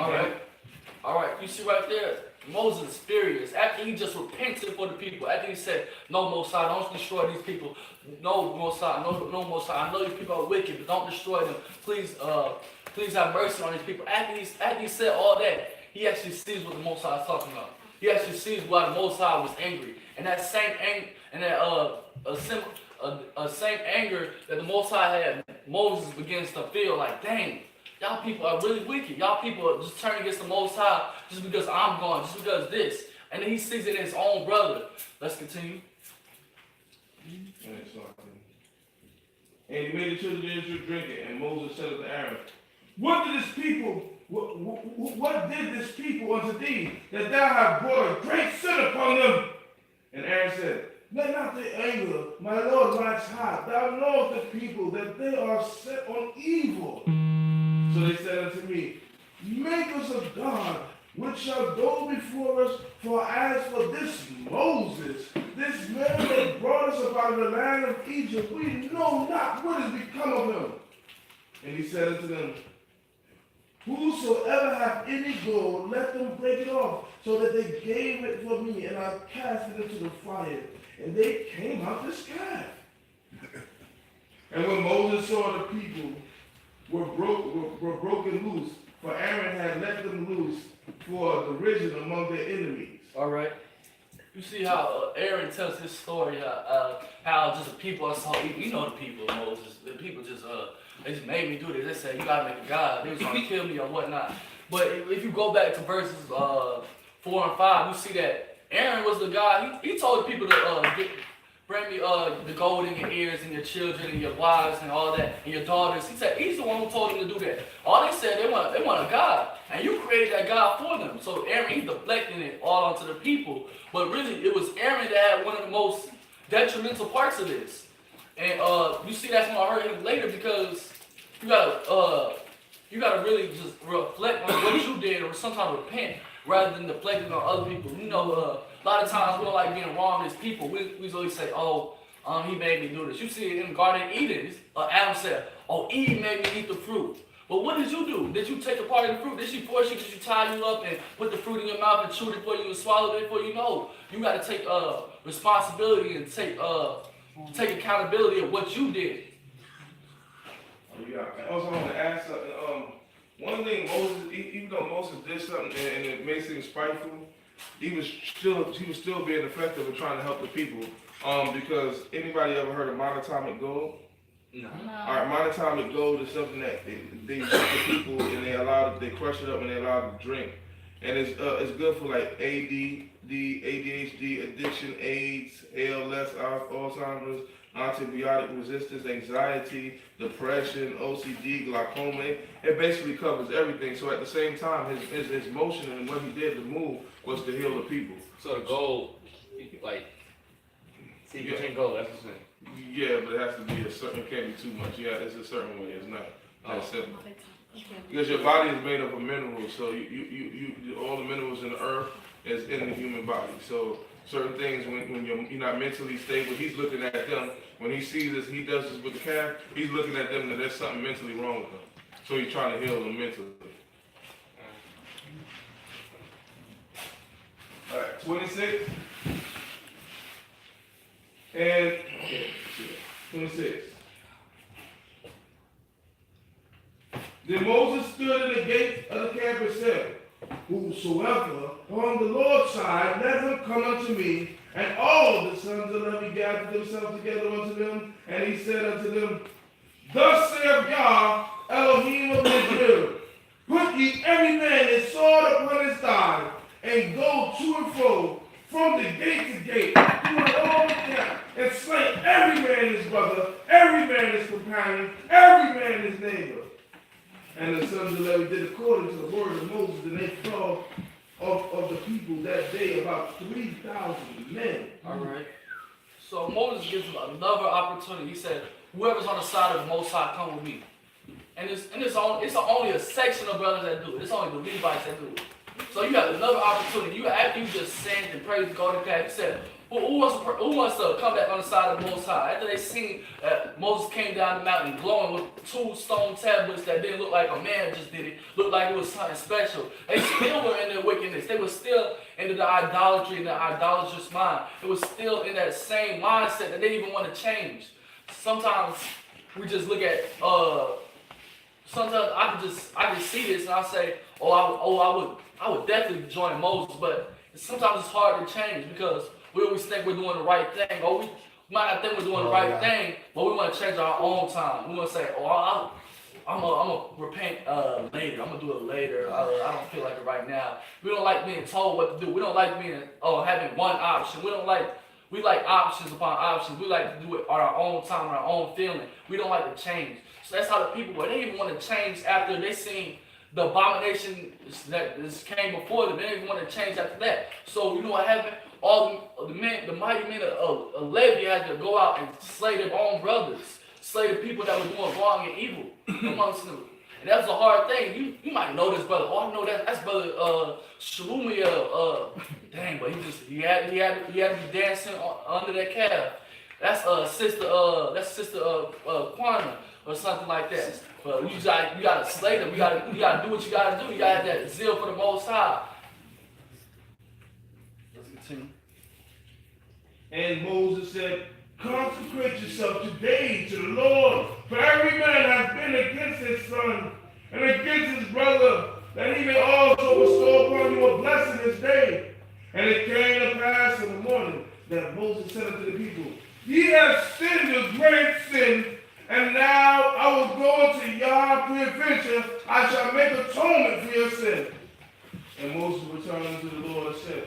All right. You see right there, Moses is furious. After he just repented for the people, after he said, "No, Mosiah, don't destroy these people. No, Mosiah, no, Mosiah. I know these people are wicked, but don't destroy them. Please have mercy on these people." After he said all that, he actually sees what the Mosiah is talking about. He actually sees why the Mosiah was angry, and that same anger, and that same anger that the Mosiah had, Moses begins to feel like, dang. Y'all people are really wicked. Y'all people are just turning against the Most High just because I'm gone, just because this. And then he sees it in his own brother. Let's continue. And he made the children of Israel drink it. And Moses said unto Aaron, What did this people unto thee, that thou hast brought a great sin upon them? And Aaron said, Let not the anger, my Lord, wax hot. Thou knowest the people, that they are set on evil. So they said unto me, Make us a God, which shall go before us. For as for this Moses, this man that brought us up out of the land of Egypt, we know not what has become of him. And he said unto them, Whosoever hath any gold, let them break it off. So that they gave it for me, and I cast it into the fire. And they came out this calf. And when Moses saw the people were broken loose, for Aaron had let them loose for derision among their enemies. All right. You see how Aaron tells his story, how just the people are so, you know the people, Moses. The people just, they just made me do this. They said, you gotta make a God. They was gonna kill me or whatnot. But if you go back to verses 4 and 5, you see that Aaron was the guy, he told the people to bring me the gold in your ears and your children and your wives and all that and your daughters. He said he's the one who told them to do that. All they said they want a God, and you created that God for them. So Aaron, he's deflecting it all onto the people, but really it was Aaron that had one of the most detrimental parts of this. And you see that's gonna hurt him later because you gotta really just reflect on what you did or sometimes repent rather than deflecting on other people. You know, a lot of times we don't like being wrong as people. We always say, he made me do this. You see it in the Garden of Eden. Adam said, Eve made me eat the fruit. But what did you do? Did you take a part of the fruit? Did she force you? Did she tie you up and put the fruit in your mouth and chew it for you and swallow it for you? No. You got to take responsibility and take accountability of what you did. Yeah, I also want to add something. One thing Moses, even though Moses did something and it may seem spiteful, he was still being effective in trying to help the people. Because anybody ever heard of monatomic gold? No. All right, monatomic gold is something that they give to people and they crush it up and they allow them to drink. And it's good for like ADHD, addiction, AIDS, ALS, Alzheimer's, antibiotic resistance, anxiety, depression, OCD, glaucoma. It basically covers everything. So at the same time, his motion and what he did to move was to heal the people. So the gold, like, see, you drink gold, that's what I'm saying. Yeah, but it has to be a certain, it can't be too much. Yeah, it's a certain way. It's not that simple. Because your body is made up of minerals, so you all the minerals in the earth is in the human body. So certain things, when you're not mentally stable, he's looking at them. When he sees this, he does this with the calf, he's looking at them that there's something mentally wrong with them. So he's trying to heal them mentally. All right, 26. And 26. Then Moses stood in the gate of the camp and said, Whosoever on the Lord's side, let him come unto me. And all the sons of Levi gathered themselves together unto them. And he said unto them, Thus saith Yah, Elohim of Israel, Put ye every man his sword upon his thigh, and go to and fro, from the gate to gate, through all the camp, and slay every man his brother, every man his companion, every man his neighbor. And the sons of Levi did according to the word of Moses, and they flogged of the people that day about 3,000 men. All right. So Moses gives him another opportunity. He said, whoever's on the side of the Most High, come with me. And it's only a section of brothers that do it. It's only the Levites that do it. So you have another opportunity. After you just sinned and prayed the golden calf, you said, who wants to come back on the side of the Most High? After they seen that Moses came down the mountain glowing with 2 stone tablets that didn't look like a man just did it, looked like it was something special. They still were in their wickedness. They were still into the idolatry and the idolatrous mind. It was still in that same mindset that they didn't even want to change. Sometimes we just look at, sometimes I can see this and I say, I would definitely join Moses, but sometimes it's hard to change because we always think we're doing the right thing, or we might not think we're doing the right thing, but we want to change our own time. We want to say, I'm gonna repent later. I'm gonna do it later. I don't feel like it right now. We don't like being told what to do. We don't like being having one option. We like options upon options. We like to do it on our own time, on our own feeling. We don't like to change. So that's how the people were. They didn't even want to change after they seen the abomination that came before them. They didn't even want to change after that. So you know what happened? All the mighty men of Levi had to go out and slay their own brothers, slay the people that were doing wrong and evil amongst them. And that was a hard thing. You might know this brother. Oh, I know that's brother Shalumiel. Dang, but he had to be dancing under that calf. That's sister Quana or something like that. But you gotta slay them. You gotta do what you gotta do. You gotta have that zeal for the Most High. Let's continue. And Moses said, consecrate yourself today to the Lord, for every man has been against his son and against his brother, that he may also bestow upon you a blessing this day. And it came to pass in the morning that Moses said unto the people, ye have sinned a great sin, and now I will go unto Yah peradventure, I shall make atonement for your sin. And Moses returned unto the Lord and said,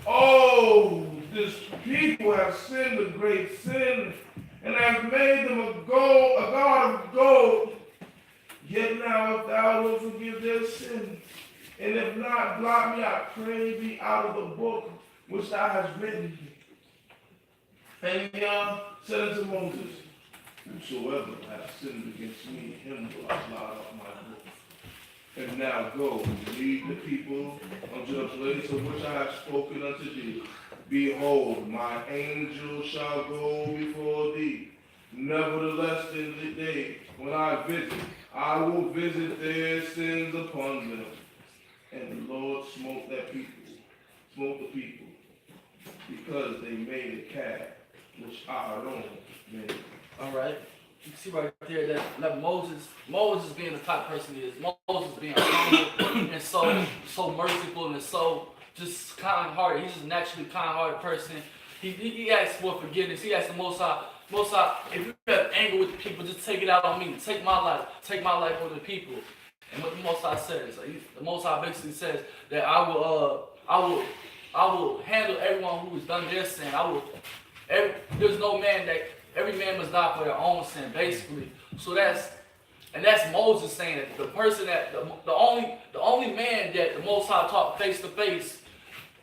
oh, this people have sinned a great sin, and have made them a god of gold. Yet now if thou wilt forgive their sin, and if not, blot me, I pray thee, out of the book which thou hast written. And Yah said unto Moses, whosoever hath sinned against me, him will I blot off my book. And now go, lead the people unto the place of which I have spoken unto thee. Behold, my angel shall go before thee. Nevertheless, in the day when I visit, I will visit their sins upon them. And the Lord smote the people, because they made a calf, which Aaron made. All right. You see right there that Moses being the type of person he is, Moses being humble and so merciful and so just kind-hearted. He's just a naturally kind-hearted person. He asks for forgiveness. He asks the Most High, if you have anger with the people, just take it out on me. Take my life over the people. And what the Most High says, the Most High basically says that I will handle everyone who has done their sin. There's no man that. Every man must die for their own sin, basically. So that's Moses saying that the person that the only man that the Most High taught face to face,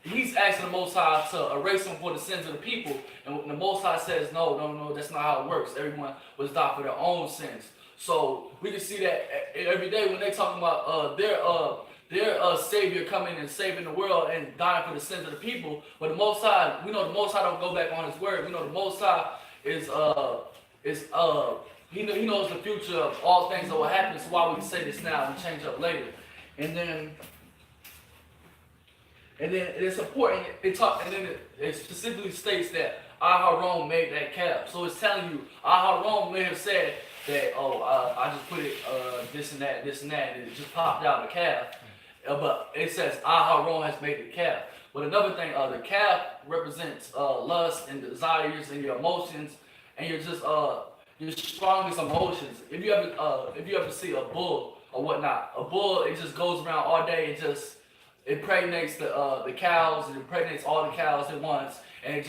he's asking the Most High to erase him for the sins of the people. And the Most High says, no, that's not how it works. Everyone must die for their own sins. So we can see that every day when they talking about their Savior coming and saving the world and dying for the sins of the people. But the Most High, we know the Most High don't go back on His word. We know the Most High he knows the future of all things that will happen. So why we can say this now and change up later. And then it's important. It specifically states that Aharon made that calf. So it's telling you Aharon may have said that I just put it this and that, and it just popped out the calf. But it says Aharon has made the calf. But another thing, the calf represents lust and desires and your emotions and your strongest emotions. If you ever see a bull or whatnot, a bull, it just goes around all day. It impregnates the cows and impregnates all the cows at once, and it's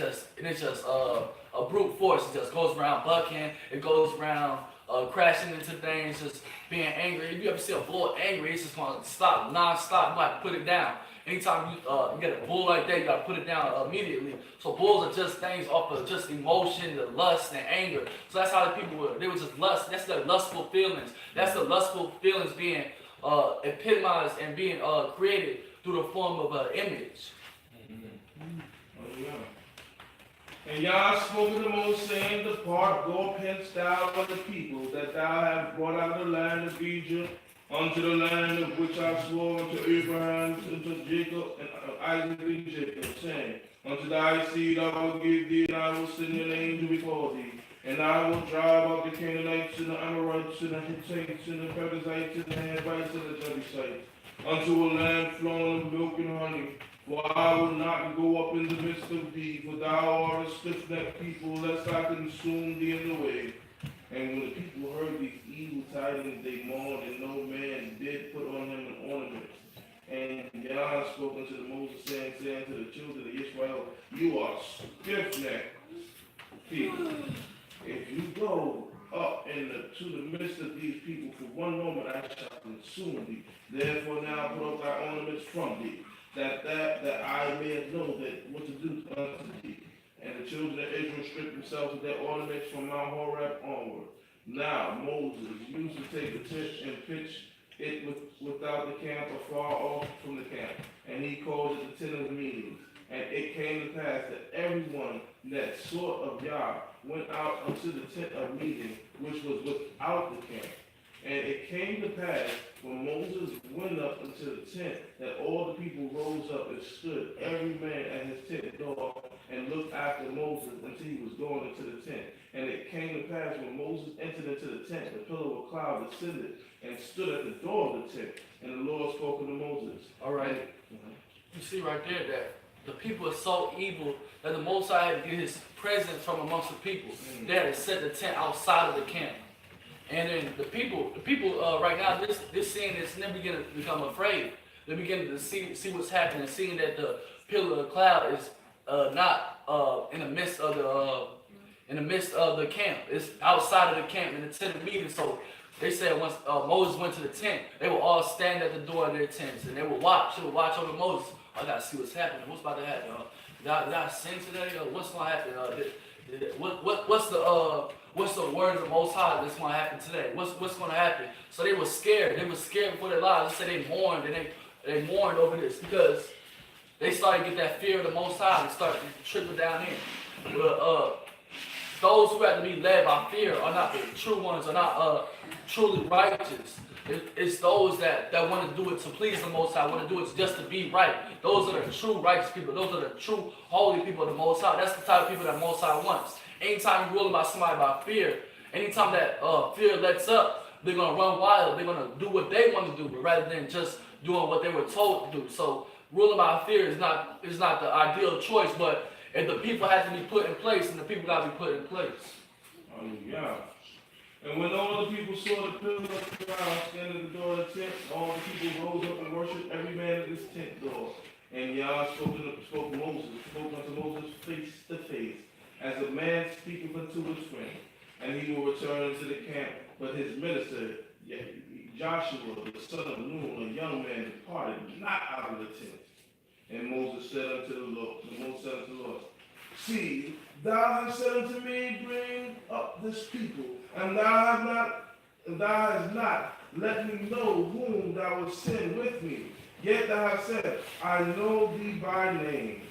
just a brute force. It just goes around bucking. It goes around crashing into things, just being angry. If you ever see a bull angry, it's just going to stop non-stop. You have to put it down. Anytime you get a bull like that, you gotta put it down immediately. So bulls are just things off of just emotion, the lust and anger. So that's how the people were. They were just lust. That's the lustful feelings. That's the lustful feelings being epitomized and being created through the form of an image. Oh, yeah. And Yah spoke unto Moses, saying, Depart, go hence thou of the people, that thou hast brought out of the land of Egypt, unto the land of which I swore unto Abraham, unto Jacob, and Isaac and Jacob, saying, Unto thy seed I will give thee, and I will send an angel before thee, and I will drive out the Canaanites, and the Amorites, and the Hittites, and the Perizzites, and the Hivites, and the Jebusites, unto a land flowing of milk and honey. For I will not go up in the midst of thee, for thou art a stiff-necked people, lest I consume thee in the way. And when the people heard these evil tidings, they mourned, and no man did put on him an ornament. And Yah spoke unto Moses, saying to the children of Israel, You are stiff-necked people. If you go up to the midst of these people for one moment, I shall consume thee. Therefore now put off thy ornaments from thee, that I may know that what to do unto thee. And the children of Israel stripped themselves of their ornaments from Mount Horeb onward. Now Moses used to take the tent and pitch it without the camp or far off from the camp, and he called it the tent of meetings. And it came to pass that everyone that sought of Yah went out unto the tent of meeting, which was without the camp. And it came to pass, when Moses went up into the tent, that all the people rose up and stood, every man at his tent door, and looked after Moses until he was going into the tent. And it came to pass, when Moses entered into the tent, the pillar of cloud descended and stood at the door of the tent. And the Lord spoke unto Moses. All right. You see right there that the people are so evil that the Most High had to get his presence from amongst the people. They had to set the tent outside of the camp. And then the people right now, this seeing this, and they're beginning to become afraid. They're beginning to see what's happening, seeing that the pillar of cloud is not in the midst of the camp. It's outside of the camp in the tent of meeting. So they said once Moses went to the tent, they would all stand at the door of their tents and they would watch. They would watch over Moses. I gotta see what's happening. What's about to happen? Did I sin today? What's gonna happen? What's the word of the Most High that's gonna happen today? What's gonna happen? So they were scared. They were scared for their lives. They said they mourned, and they mourned over this because they started to get that fear of the Most High and started to trickle down in. But those who have to be led by fear are not the true ones, are not truly righteous. It's those that want to do it to please the Most High, want to do it just to be right. Those are the true righteous people. Those are the true holy people of the Most High. That's the type of people that Most High wants. Anytime you're ruling by somebody by fear, anytime that fear lets up, they're going to run wild. They're going to do what they want to do, rather than just doing what they were told to do. So ruling by fear is not the ideal choice, but if the people have to be put in place, and the people got to be put in place. Hallelujah. And when all the people saw the pillar of cloud standing at the door of the tent, all the people rose up and worshipped every man at his tent door. And Yah spoke unto Moses face to face, as a man speaketh unto his friend. And he will return into the camp. But his minister, Joshua, the son of Nun, a young man, departed not out of the tent. And Moses said unto the Lord, See, thou hast said unto me, Bring up this people, and thou hast not let me know whom thou wilt send with me. Yet thou hast said, I know thee by name,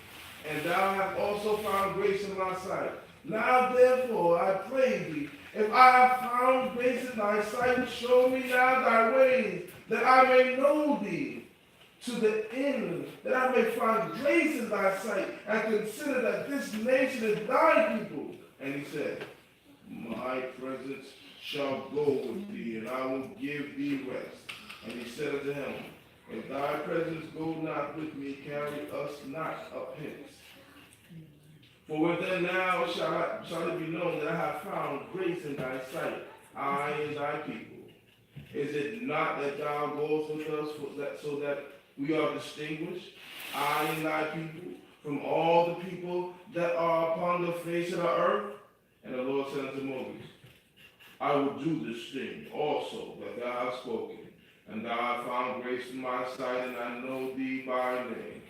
and thou hast also found grace in my sight. Now therefore I pray thee, if I have found grace in thy sight, show me now thy ways, that I may know thee, to the end, that I may find grace in thy sight, and consider that this nation is thy people. And he said, My presence shall go with thee, and I will give thee rest. And he said unto him, If thy presence go not with me, carry us not up hence. For within now shall it be known that I have found grace in thy sight, I and thy people. Is it not that thou goest with us so that we are distinguished, I and thy people, from all the people that are upon the face of the earth? And the Lord said unto Moses, I will do this thing also that thou hast spoken, And thou hast found grace in my sight, and I know thee by name.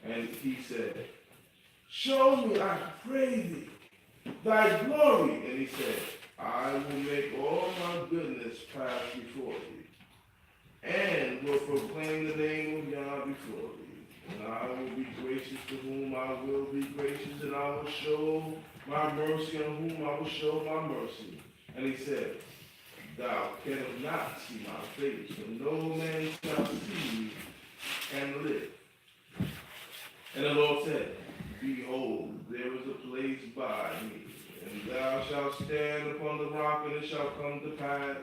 And he said, show me, I pray thee, thy glory. And he said, I will make all my goodness pass before thee, and will proclaim the name of Yah before thee. And I will be gracious to whom I will be gracious, and I will show my mercy on whom I will show my mercy. And he said, thou canst not see my face, for no man shall see me and live. And the Lord said, behold, there is a place by me, and thou shalt stand upon the rock, and it shall come to pass,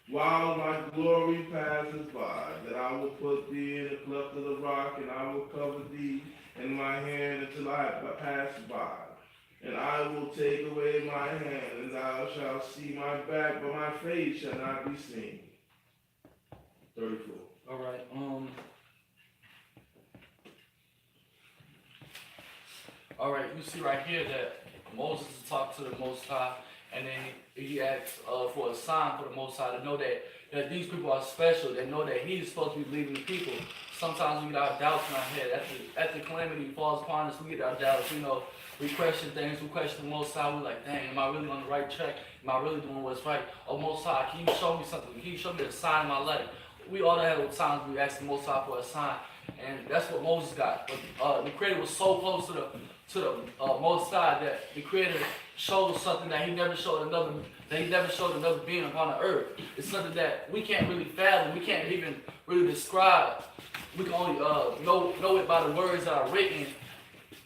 while my glory passes by, that I will put thee in the cleft of the rock, and I will cover thee in my hand until I pass by. And I will take away my hand, and thou shalt see my back, but my face shall not be seen. 34. All right. All right. You see right here that Moses talked to the Most High, and then he asked for a sign for the Most High to know that these people are special. They know that he's supposed to be leading the people. Sometimes we get our doubts in our head. After calamity falls upon us, we get our doubts. You know, we question things. We question the Most High. We're like, dang, am I really on the right track? Am I really doing what's right? Oh, Most High, can you show me something? Can you show me a sign in my life? We all have times we ask the Most High for a sign, and that's what Moses got. But the Creator was so close to the Most High that the Creator showed something that he never showed another being upon the earth. It's something that we can't really fathom. We can't even really describe. We can only know it by the words that are written.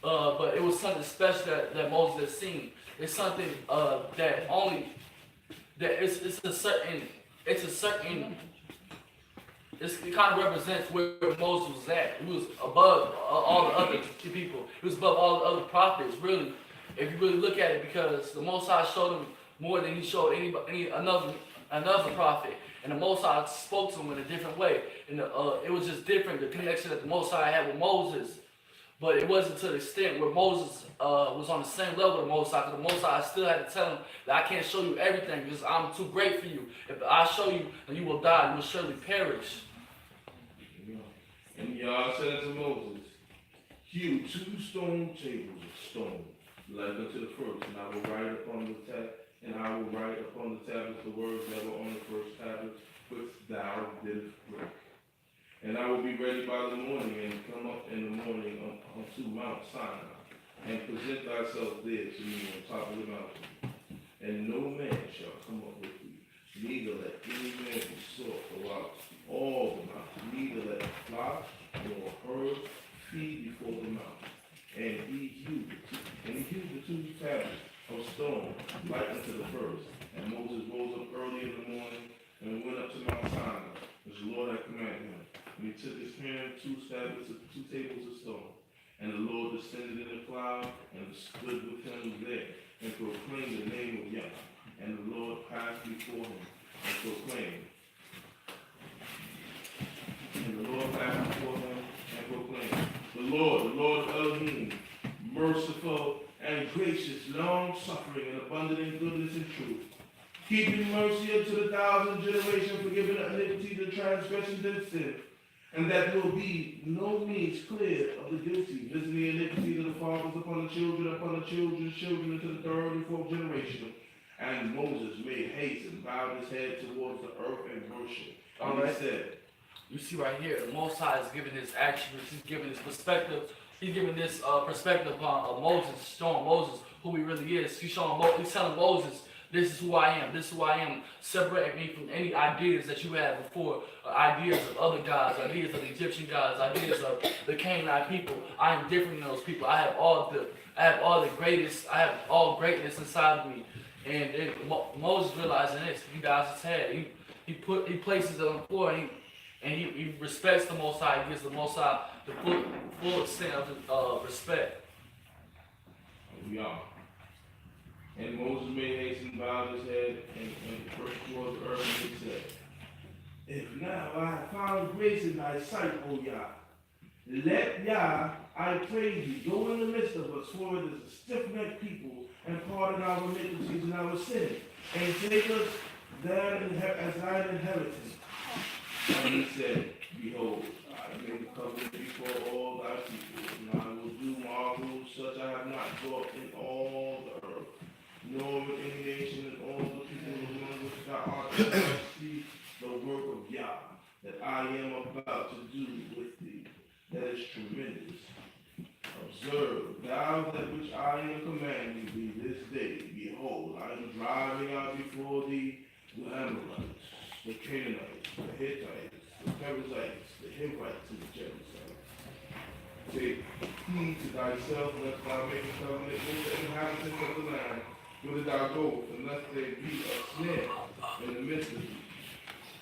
But it was something special that Moses had seen. It's something that only that it kind of represents where Moses was at. He was above all the other people. He was above all the other prophets, really, if you really look at it, because the Most High showed him more than he showed another prophet. And the Most High spoke to him in a different way. And it was just different, the connection that the Most High had with Moses. But it wasn't to the extent where Moses was on the same level with the Most High, because the Most High still had to tell him that I can't show you everything because I'm too great for you. If I show you, then you will die, you will surely perish. And Yah said unto Moses, hew 2 stone tables of stone, like unto the first, and I will write upon the tablets the words that were on the first tablets, which thou didst break. And I will be ready by the morning, and come up in the morning unto Mount Sinai, and present thyself there to me on top of the mountain. And no man shall come up with thee, neither let any man be sought throughout all the mountain, neither let flock nor herd feed before the mountain. And he hewed the 2 tablets of stone like unto the first. And Moses rose up early in the morning and went up to Mount Sinai, as the Lord had commanded him. And he took his hand 2 tables of stone. And the Lord descended in a cloud and stood with him there, and proclaimed the name of Yah. And the Lord passed before him and proclaimed. The Lord Elohim, merciful and gracious, long-suffering and abundant in goodness and truth, keeping mercy unto the 1,000 generations, forgiving iniquity, the transgressions and sin, and that will be no means clear of the guilty, visiting the iniquity of the fathers upon the children's children into the 3rd and 4th generation. And Moses made haste and bowed his head towards the earth and worshiped. And he said, you see right here, the Most High is giving his attributes, he's giving his perspective, he's giving this perspective upon Moses, showing Moses who he really is. He's telling Moses, this is who I am, separate me from any ideas that you had before, ideas of other gods, ideas of the Egyptian gods, ideas of the Canaanite people. I am different than those people. I have all greatness inside of me. And Moses realizing this, he bows his head, he places it on the floor, and he respects the Most High. He gives the Most High the full extent of his respect. We are. And Moses made haste and bowed his head and first towards the earth, and he said, if now I have found grace in thy sight, O Yah, let Yah, I pray thee, go in the midst of us, for it is a stiff-necked people, and pardon our iniquities and our sins, and take us there as thine inheritance. And he said, Behold, I make a covenant before all thy people, and I will do marvels such I have not wrought in all the earth, nor with any nation in all the people among which thou art, shall see the work of Yah, that I am about to do with thee. That is tremendous. Observe thou that which I am commanding thee this day. Behold, I am driving out before thee the Amorites, the Canaanites, the Hittites, the Perizzites, the Hivites, and the Jebusites. Take heed to thyself, lest thou make a covenant with the inhabitants of the land, whither thou goest, and lest there be a snare in the midst of thee.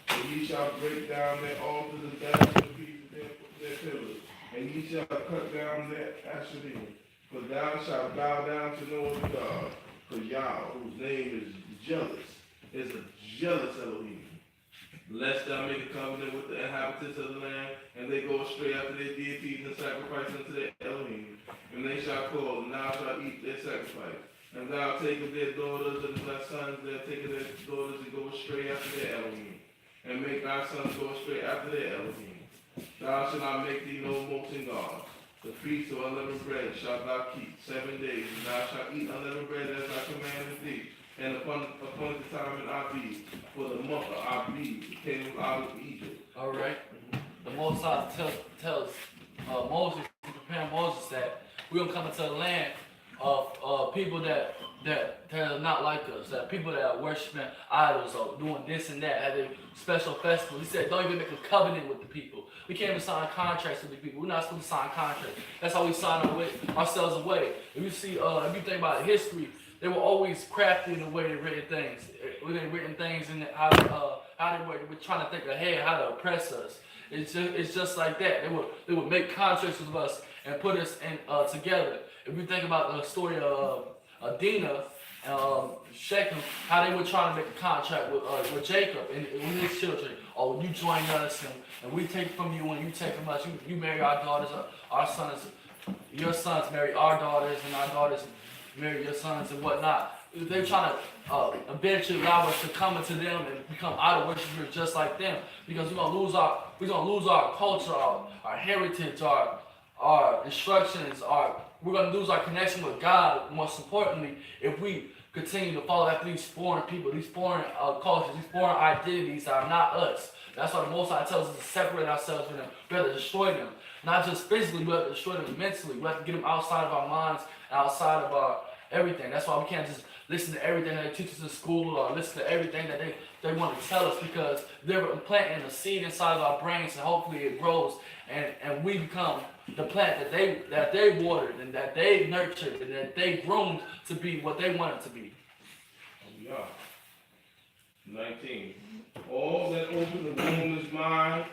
And ye shall break down their altars and dash in pieces their pillars, and ye shall cut down their Asherim. For thou shalt bow down to no other God, for Yah, whose name is jealous, is a jealous Elohim. Lest thou make a covenant with the inhabitants of the land, and they go astray after their deities and sacrifice unto their Elohim. And they shall call, and thou shalt eat their sacrifice. And thou take of their daughters, and thy sons thou take of their daughters, and go astray after their Elohim. And make thy sons go astray after their Elohim. Thou shalt not make thee no molten gods. The feast of unleavened bread shalt thou keep 7 days, and thou shalt eat unleavened bread as I commanded thee. And upon the time in Abib, for the month of Abib, the came out of Egypt. All right. The Most High tells Moses, prepare Moses that we're gonna come into the land of people that are not like us, that people that are worshiping idols or doing this and that, having special festivals. He said, don't even make a covenant with the people. We can't even sign contracts with the people. We're not supposed to sign contracts. That's how we sign ourselves away. If you see, if you think about history, they were always crafty in the way they written things. They written things in how they were trying to think ahead, how to oppress us. It's just like that. They would make contracts with us and put us in together. If you think about the story of Dinah and Shechem, how they were trying to make a contract with Jacob and with his children. Oh, you join us and we take from you and you take from us. You marry our daughters, our sons. Your sons marry our daughters and our daughters marry your sons and whatnot. They're trying to eventually allow us to come into them and become idol worshipers just like them, because we're gonna lose our culture, our heritage, our instructions, we're gonna lose our connection with God. Most importantly, if we continue to follow after these foreign people, these foreign cultures, these foreign identities that are not us. That's why the Most High tells us to separate ourselves from them. We have to destroy them, not just physically, we have to destroy them mentally. We have to get them outside of our minds, outside of our everything. That's why we can't just listen to everything that they teach us in school or listen to everything that they want to tell us, because they're implanting a seed inside of our brains and hopefully it grows and we become the plant that they watered and that they nurtured and that they groomed to be what they want it to be. Yeah. 19. All that open the womb is mine,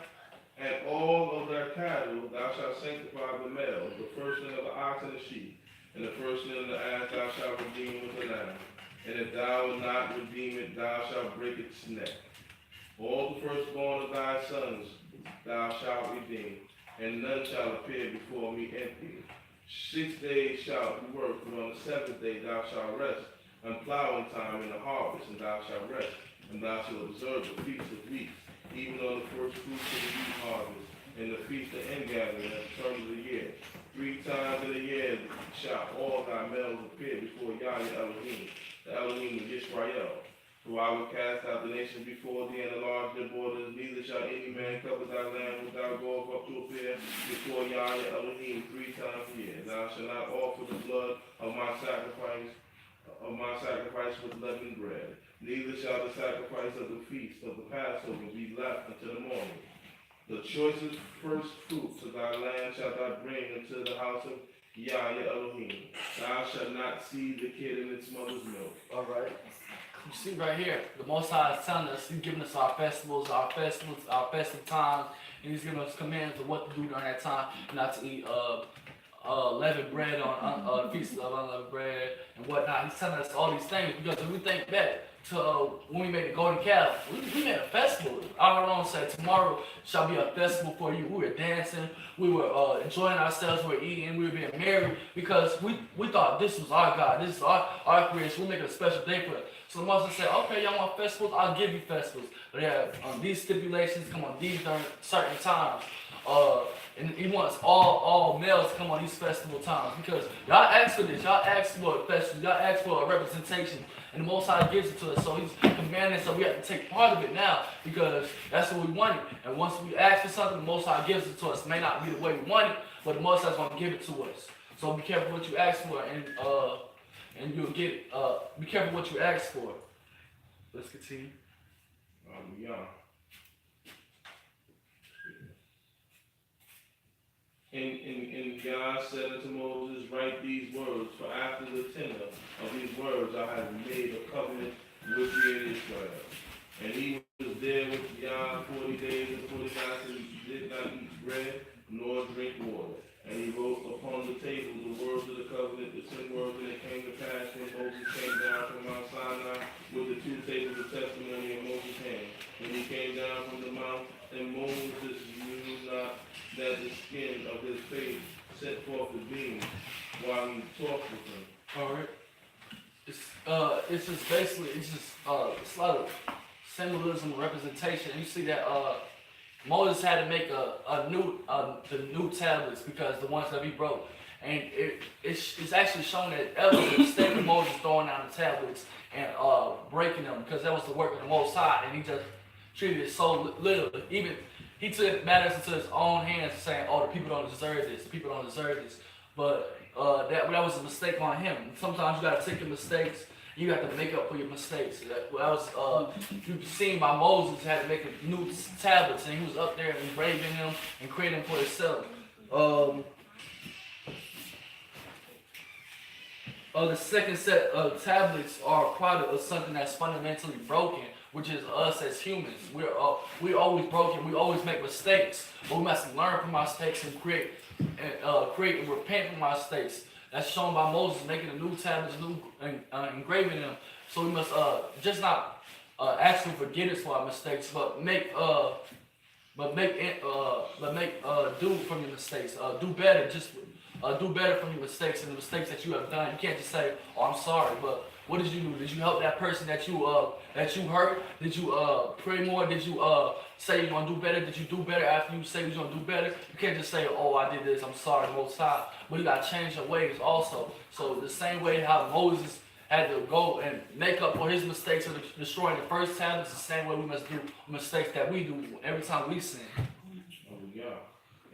and all of their cattle thou shalt sanctify the male, the firstling of the ox and the sheep. And the firstling of the ass thou shalt redeem with the lamb. And if thou wilt not redeem it, thou shalt break its neck. All the firstborn of thy sons thou shalt redeem, and none shall appear before me empty. 6 days shalt thou work, but on the 7th day thou shalt rest, and plowing time in the harvest, and thou shalt rest. And thou shalt observe the feast of weeks, even on the first fruits of the wheat harvest, and the feast of ingathering at the turn of the year. 3 times in a year shall all thy males appear before Yah Elohim, the Elohim of Yisrael. For I will cast out the nations before thee and enlarge their borders, neither shall any man cover thy land without going up to appear before Yah Elohim 3 times a year. Thou shalt not offer the blood of my sacrifice with leavened bread, neither shall the sacrifice of the feast of the Passover be left until the morning. The choicest first fruits of thy land shalt thou bring into the house of Yah Elohim. Thou shalt not see the kid in its mother's milk. All right. You see right here, the Most High is telling us, He's giving us our festivals, our festive times, and He's giving us commands of what to do during that time, not to eat leavened bread on feast of unleavened bread, and whatnot. He's telling us all these things because if we think back to when we made the golden calf, we made a festival. Afternon said, tomorrow shall be a festival for you. We were dancing, we were enjoying ourselves, we were eating, we were being merry because we thought this was our God, this is our creation. We're making a special day for it. So Moses said, okay, y'all want festivals? I'll give you festivals. But they have these stipulations come on these during certain times. And he wants all males to come on these festival times because y'all asked for this, y'all asked for a festival, y'all asked for a representation, and the Most High gives it to us. So he's commanding us, so we have to take part of it now because that's what we wanted. And once we ask for something, the Most High gives it to us. It may not be the way we want it, but the Most High's going to give it to us. So be careful what you ask for, and you'll get it. Be careful what you ask for. Let's continue. Yeah. And God said unto Moses, write these words, for after the tenor of these words I have made a covenant with thee and Israel. And he was there with Yah 40 days and 40 nights, and he did not eat bread nor drink water. And he wrote upon the table the words of the covenant, the 10 words, and it came to pass when Moses came down from Mount Sinai with the 2 tables of testimony in Moses' hand. And he came down from the mount, and Moses knew not that the skin of his face set forth the beam while he talked with him. All right. It's just basically it's a lot of symbolism, representation. You see that Moses had to make the new tablets because the ones that he broke, and it's actually shown that evidence instead of Moses throwing down the tablets and breaking them because that was the work of the Most High, and he just treated it so literally. Even he took matters into his own hands, saying, "Oh, the people don't deserve this. The people don't deserve this." But that was a mistake on him. Sometimes you got to take your mistakes. You have to make up for your mistakes. That was you've seen by Moses had to make a new tablets, and he was up there engraving them and creating them for himself. The second set of tablets are a product of something that's fundamentally broken, which is us as humans. We're always broken. We always make mistakes, but we must learn from our mistakes and create and repent from our mistakes. That's shown by Moses making a new tablets, engraving them. So we must just not actually forget us for our mistakes, but make do from your mistakes. Do better. Do better from your mistakes and the mistakes that you have done. You can't just say, "Oh, I'm sorry," but what did you do? Did you help that person that you hurt? Did you pray more? Did you say you're gonna do better? Did you do better after you say you're gonna do better? You can't just say, "Oh, I did this. I'm sorry, Most High." But you gotta change your ways also. So the same way how Moses had to go and make up for his mistakes of destroying the first tablets, the same way we must do mistakes that we do every time we sin. Oh, yeah.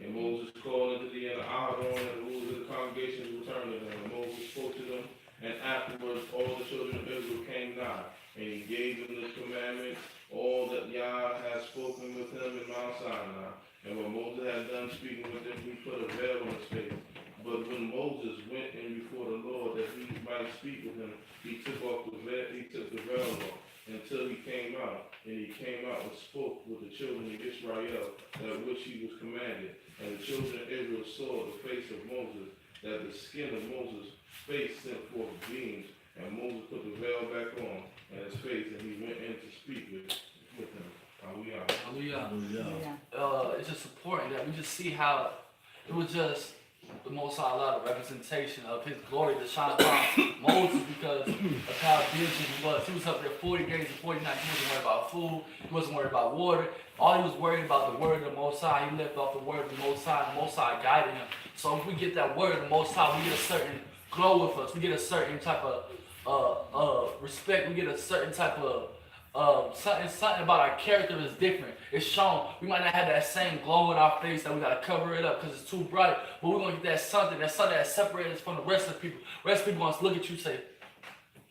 And Moses called unto the Afternon, and the rulers of the congregation returned to them. And Moses spoke to them, and afterwards all the children of Israel came nigh, and he gave them this commandment, all that Yah had spoken with him in Mount Sinai. And when Moses had done speaking with them, he put a veil on his face. But when Moses went in before the Lord that he might speak with him, he took the veil off until he came out. And he came out and spoke with the children of Israel, that which he was commanded. And the children of Israel saw the face of Moses, that the skin of Moses' face sent forth beams. And Moses put the veil back on his face, and he went in to speak with him. Hallelujah. Hallelujah. It's just important that we just see how it was just the Most High allowed a representation of his glory to shine upon Moses because of how busy he was. He was up there 40 days and 40 nights. He wasn't worried about food. He wasn't worried about water. All he was worried about the word of the Most High. He lived off the word of the Most High. The Most High guided him. So if we get that word of the Most High, we get a certain glow with us. We get a certain type of respect. We get a certain type of something about our character is different. It's shown. We might not have that same glow in our face that we gotta cover it up because it's too bright. But we're gonna get that something that separates us from the rest of the people. The rest of the people gonna look at you and say,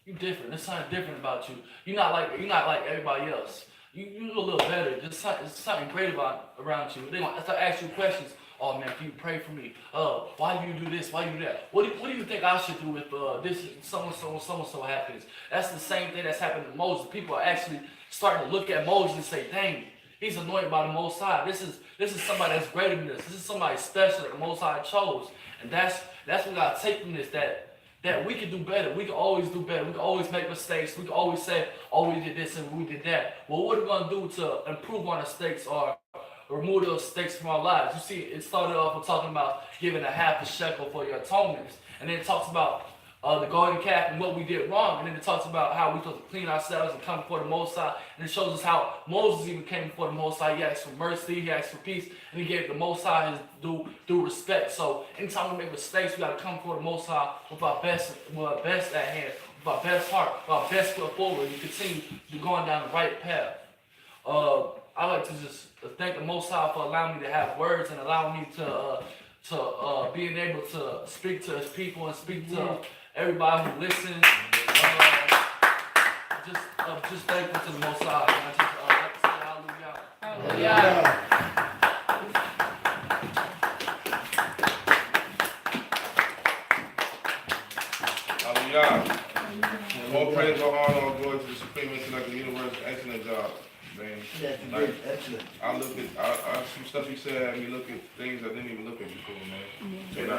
"You different. There's something different about you. You're not like everybody else. You do a little better. There's something great around you." They gonna start asking you questions. "Oh man, can you pray for me? Why do you do this? Why do you do that? What do you think I should do if this so happens?" That's the same thing that's happened to Moses. People are actually starting to look at Moses and say, "Dang, he's anointed by the Most High. This is somebody that's greater than this. This is somebody special that the Most High chose." And that's what we gotta take from this. That that we can do better. We can always do better. We can always make mistakes. We can always say, oh, we did this and we did that. Well, what are we going to do to improve on our mistakes or remove those mistakes from our lives? You see, it started off with talking about giving a half a shekel for your atonements. And then it talks about the golden calf and what we did wrong. And then it talks about how we supposed to clean ourselves and come before the Most High. And it shows us how Moses even came before the Most High. He asked for mercy, he asked for peace, and he gave the Most High his due respect. So anytime we make mistakes, we got to come before the Most High with our best at hand, with our best heart, with our best foot forward, and continue to going down the right path. I like to just thank the Most High for allowing me to have words and allowing me to being able to speak to his people and speak to everybody who listens. Just thankful to the Most High. And I just like to say hallelujah. Hallelujah. Hallelujah. All praise, all honor, all glory to the supreme intellect of the universe. Excellent job, man. That's great. Excellent. I look at some stuff you said, and you look at things I didn't even look at before, man. And I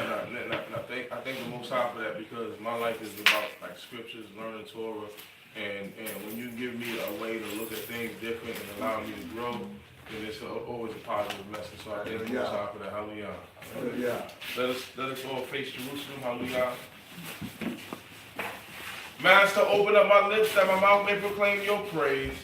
thank the Most High for that, because my life is about like scriptures, learning Torah, and when you give me a way to look at things different and allow me to grow, then it's always a positive message. So I thank the Most High for that. Hallelujah. Hallelujah. Let us all face Jerusalem. Hallelujah. Master, open up my lips that my mouth may proclaim your praise.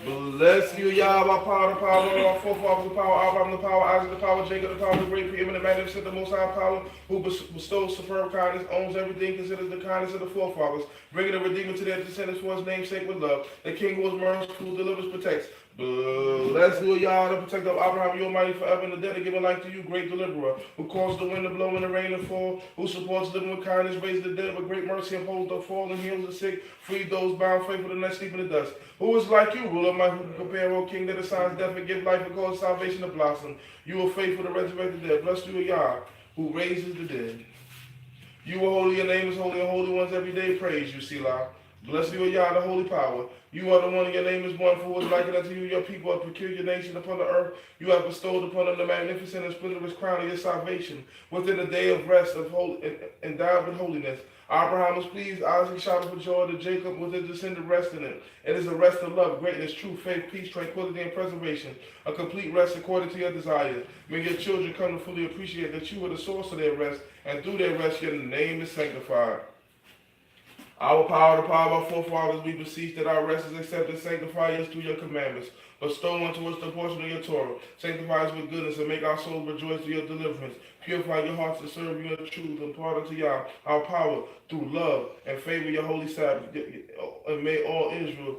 Bless you, Yah, by power, the power of our forefathers, the power of Abraham, the power of Isaac, the power of Jacob, the power of the great preeminent, magnificent, the most high power, who bestows superb kindness, owns everything, considers the kindness of the forefathers, bringing a redeemer to their descendants for his name's sake with love. The king who is merciful, who delivers, protects. Bless you, Yah, the protector of Abraham, you almighty forever, and the dead, and giving life to you, great deliverer, who caused the wind to blow and the rain to fall, who supports living with kindness, raises the dead with great mercy, upholds the fallen, heals the sick, freed those bound, faithful to not sleep in the dust. Who is like you, ruler might, who can compare, O king, that assigns death and give life and cause salvation to blossom. You are faithful to resurrect the dead. Blessed you, Yah, who raises the dead. You are holy, your name is holy, and holy ones every day praise you, Selah. Blessed you, Yah, the holy power. You are the one, and your name is one, for who is like it unto you, your people, a peculiar nation upon the earth. You have bestowed upon them the magnificent and splendorous crown of your salvation, within the day of rest of endowed with holiness. Abraham was pleased, Isaac shouted for joy, to Jacob with his descendant rest in it. It is a rest of love, greatness, truth, faith, peace, tranquility, and preservation, a complete rest according to your desires. May your children come to fully appreciate that you are the source of their rest, and through their rest your name is sanctified. Our power, the power of our forefathers, we beseech that our rest is accepted and sanctify us through your commandments. Bestow unto us the portion of your Torah. Sanctify us with goodness and make our souls rejoice through your deliverance. Purify your hearts to serve you in truth. Impart unto Yah our power through love and favor your holy Sabbath. And may all Israel,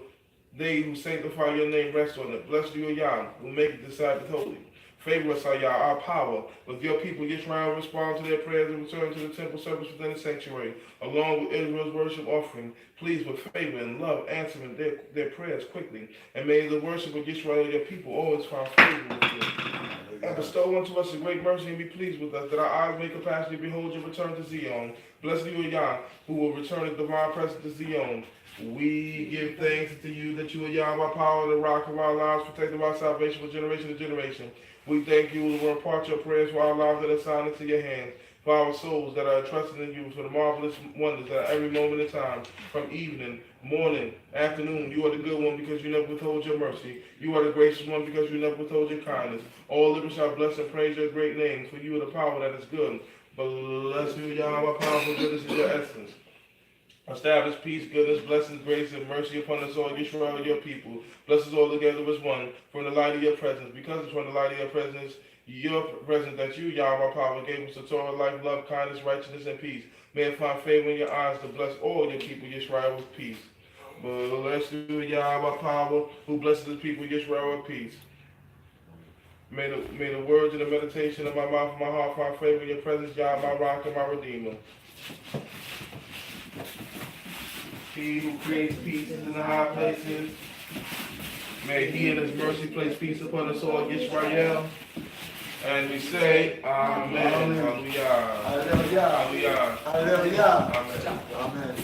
they who sanctify your name, rest on it. Blessed you, Yah, who make the Sabbath holy. Favor us, Yah, our power, with your people, Yisrael, respond to their prayers and return to the temple service within the sanctuary, along with Israel's worship offering. Please, with favor and love, answering their prayers quickly, and may the worship of Yisrael, your people, always find favor with you. And bestow unto us a great mercy and be pleased with us, that our eyes may capacity behold your return to Zion. Blessed you, Yah, who will return his divine presence to Zion. We give thanks to you that you are Yah, our power, the rock of our lives, protector of our salvation from generation to generation. We thank you and will impart your prayers for our lives that are signed into your hands, for our souls that are trusted in you, for the marvelous wonders that are every moment in time, from evening, morning, afternoon. You are the good one because you never withhold your mercy. You are the gracious one because you never withhold your kindness. All living shall bless and praise your great name, for you are the power that is good. Bless you, Yah, our powerful goodness is your essence. Establish peace, goodness, blessings, grace, and mercy upon us all, Yisrael, your people. Bless us all together as one, from the light of your presence. Because it's from the light of your presence that you, Yah, our power, gave us the Torah, life, love, kindness, righteousness, and peace. May it find favor in your eyes to bless all your people, Yisrael, with peace. Bless you, Yah, our power, who blesses his people, Yisrael, with peace. May the words and the meditation of my mouth and my heart find favor in your presence, Yah, my rock and my redeemer. He who creates peace in the high places, may he in his mercy place peace upon us all, Yisrael. And we say, Amen. Hallelujah. Hallelujah. Hallelujah. Hallelujah. Amen. Amen.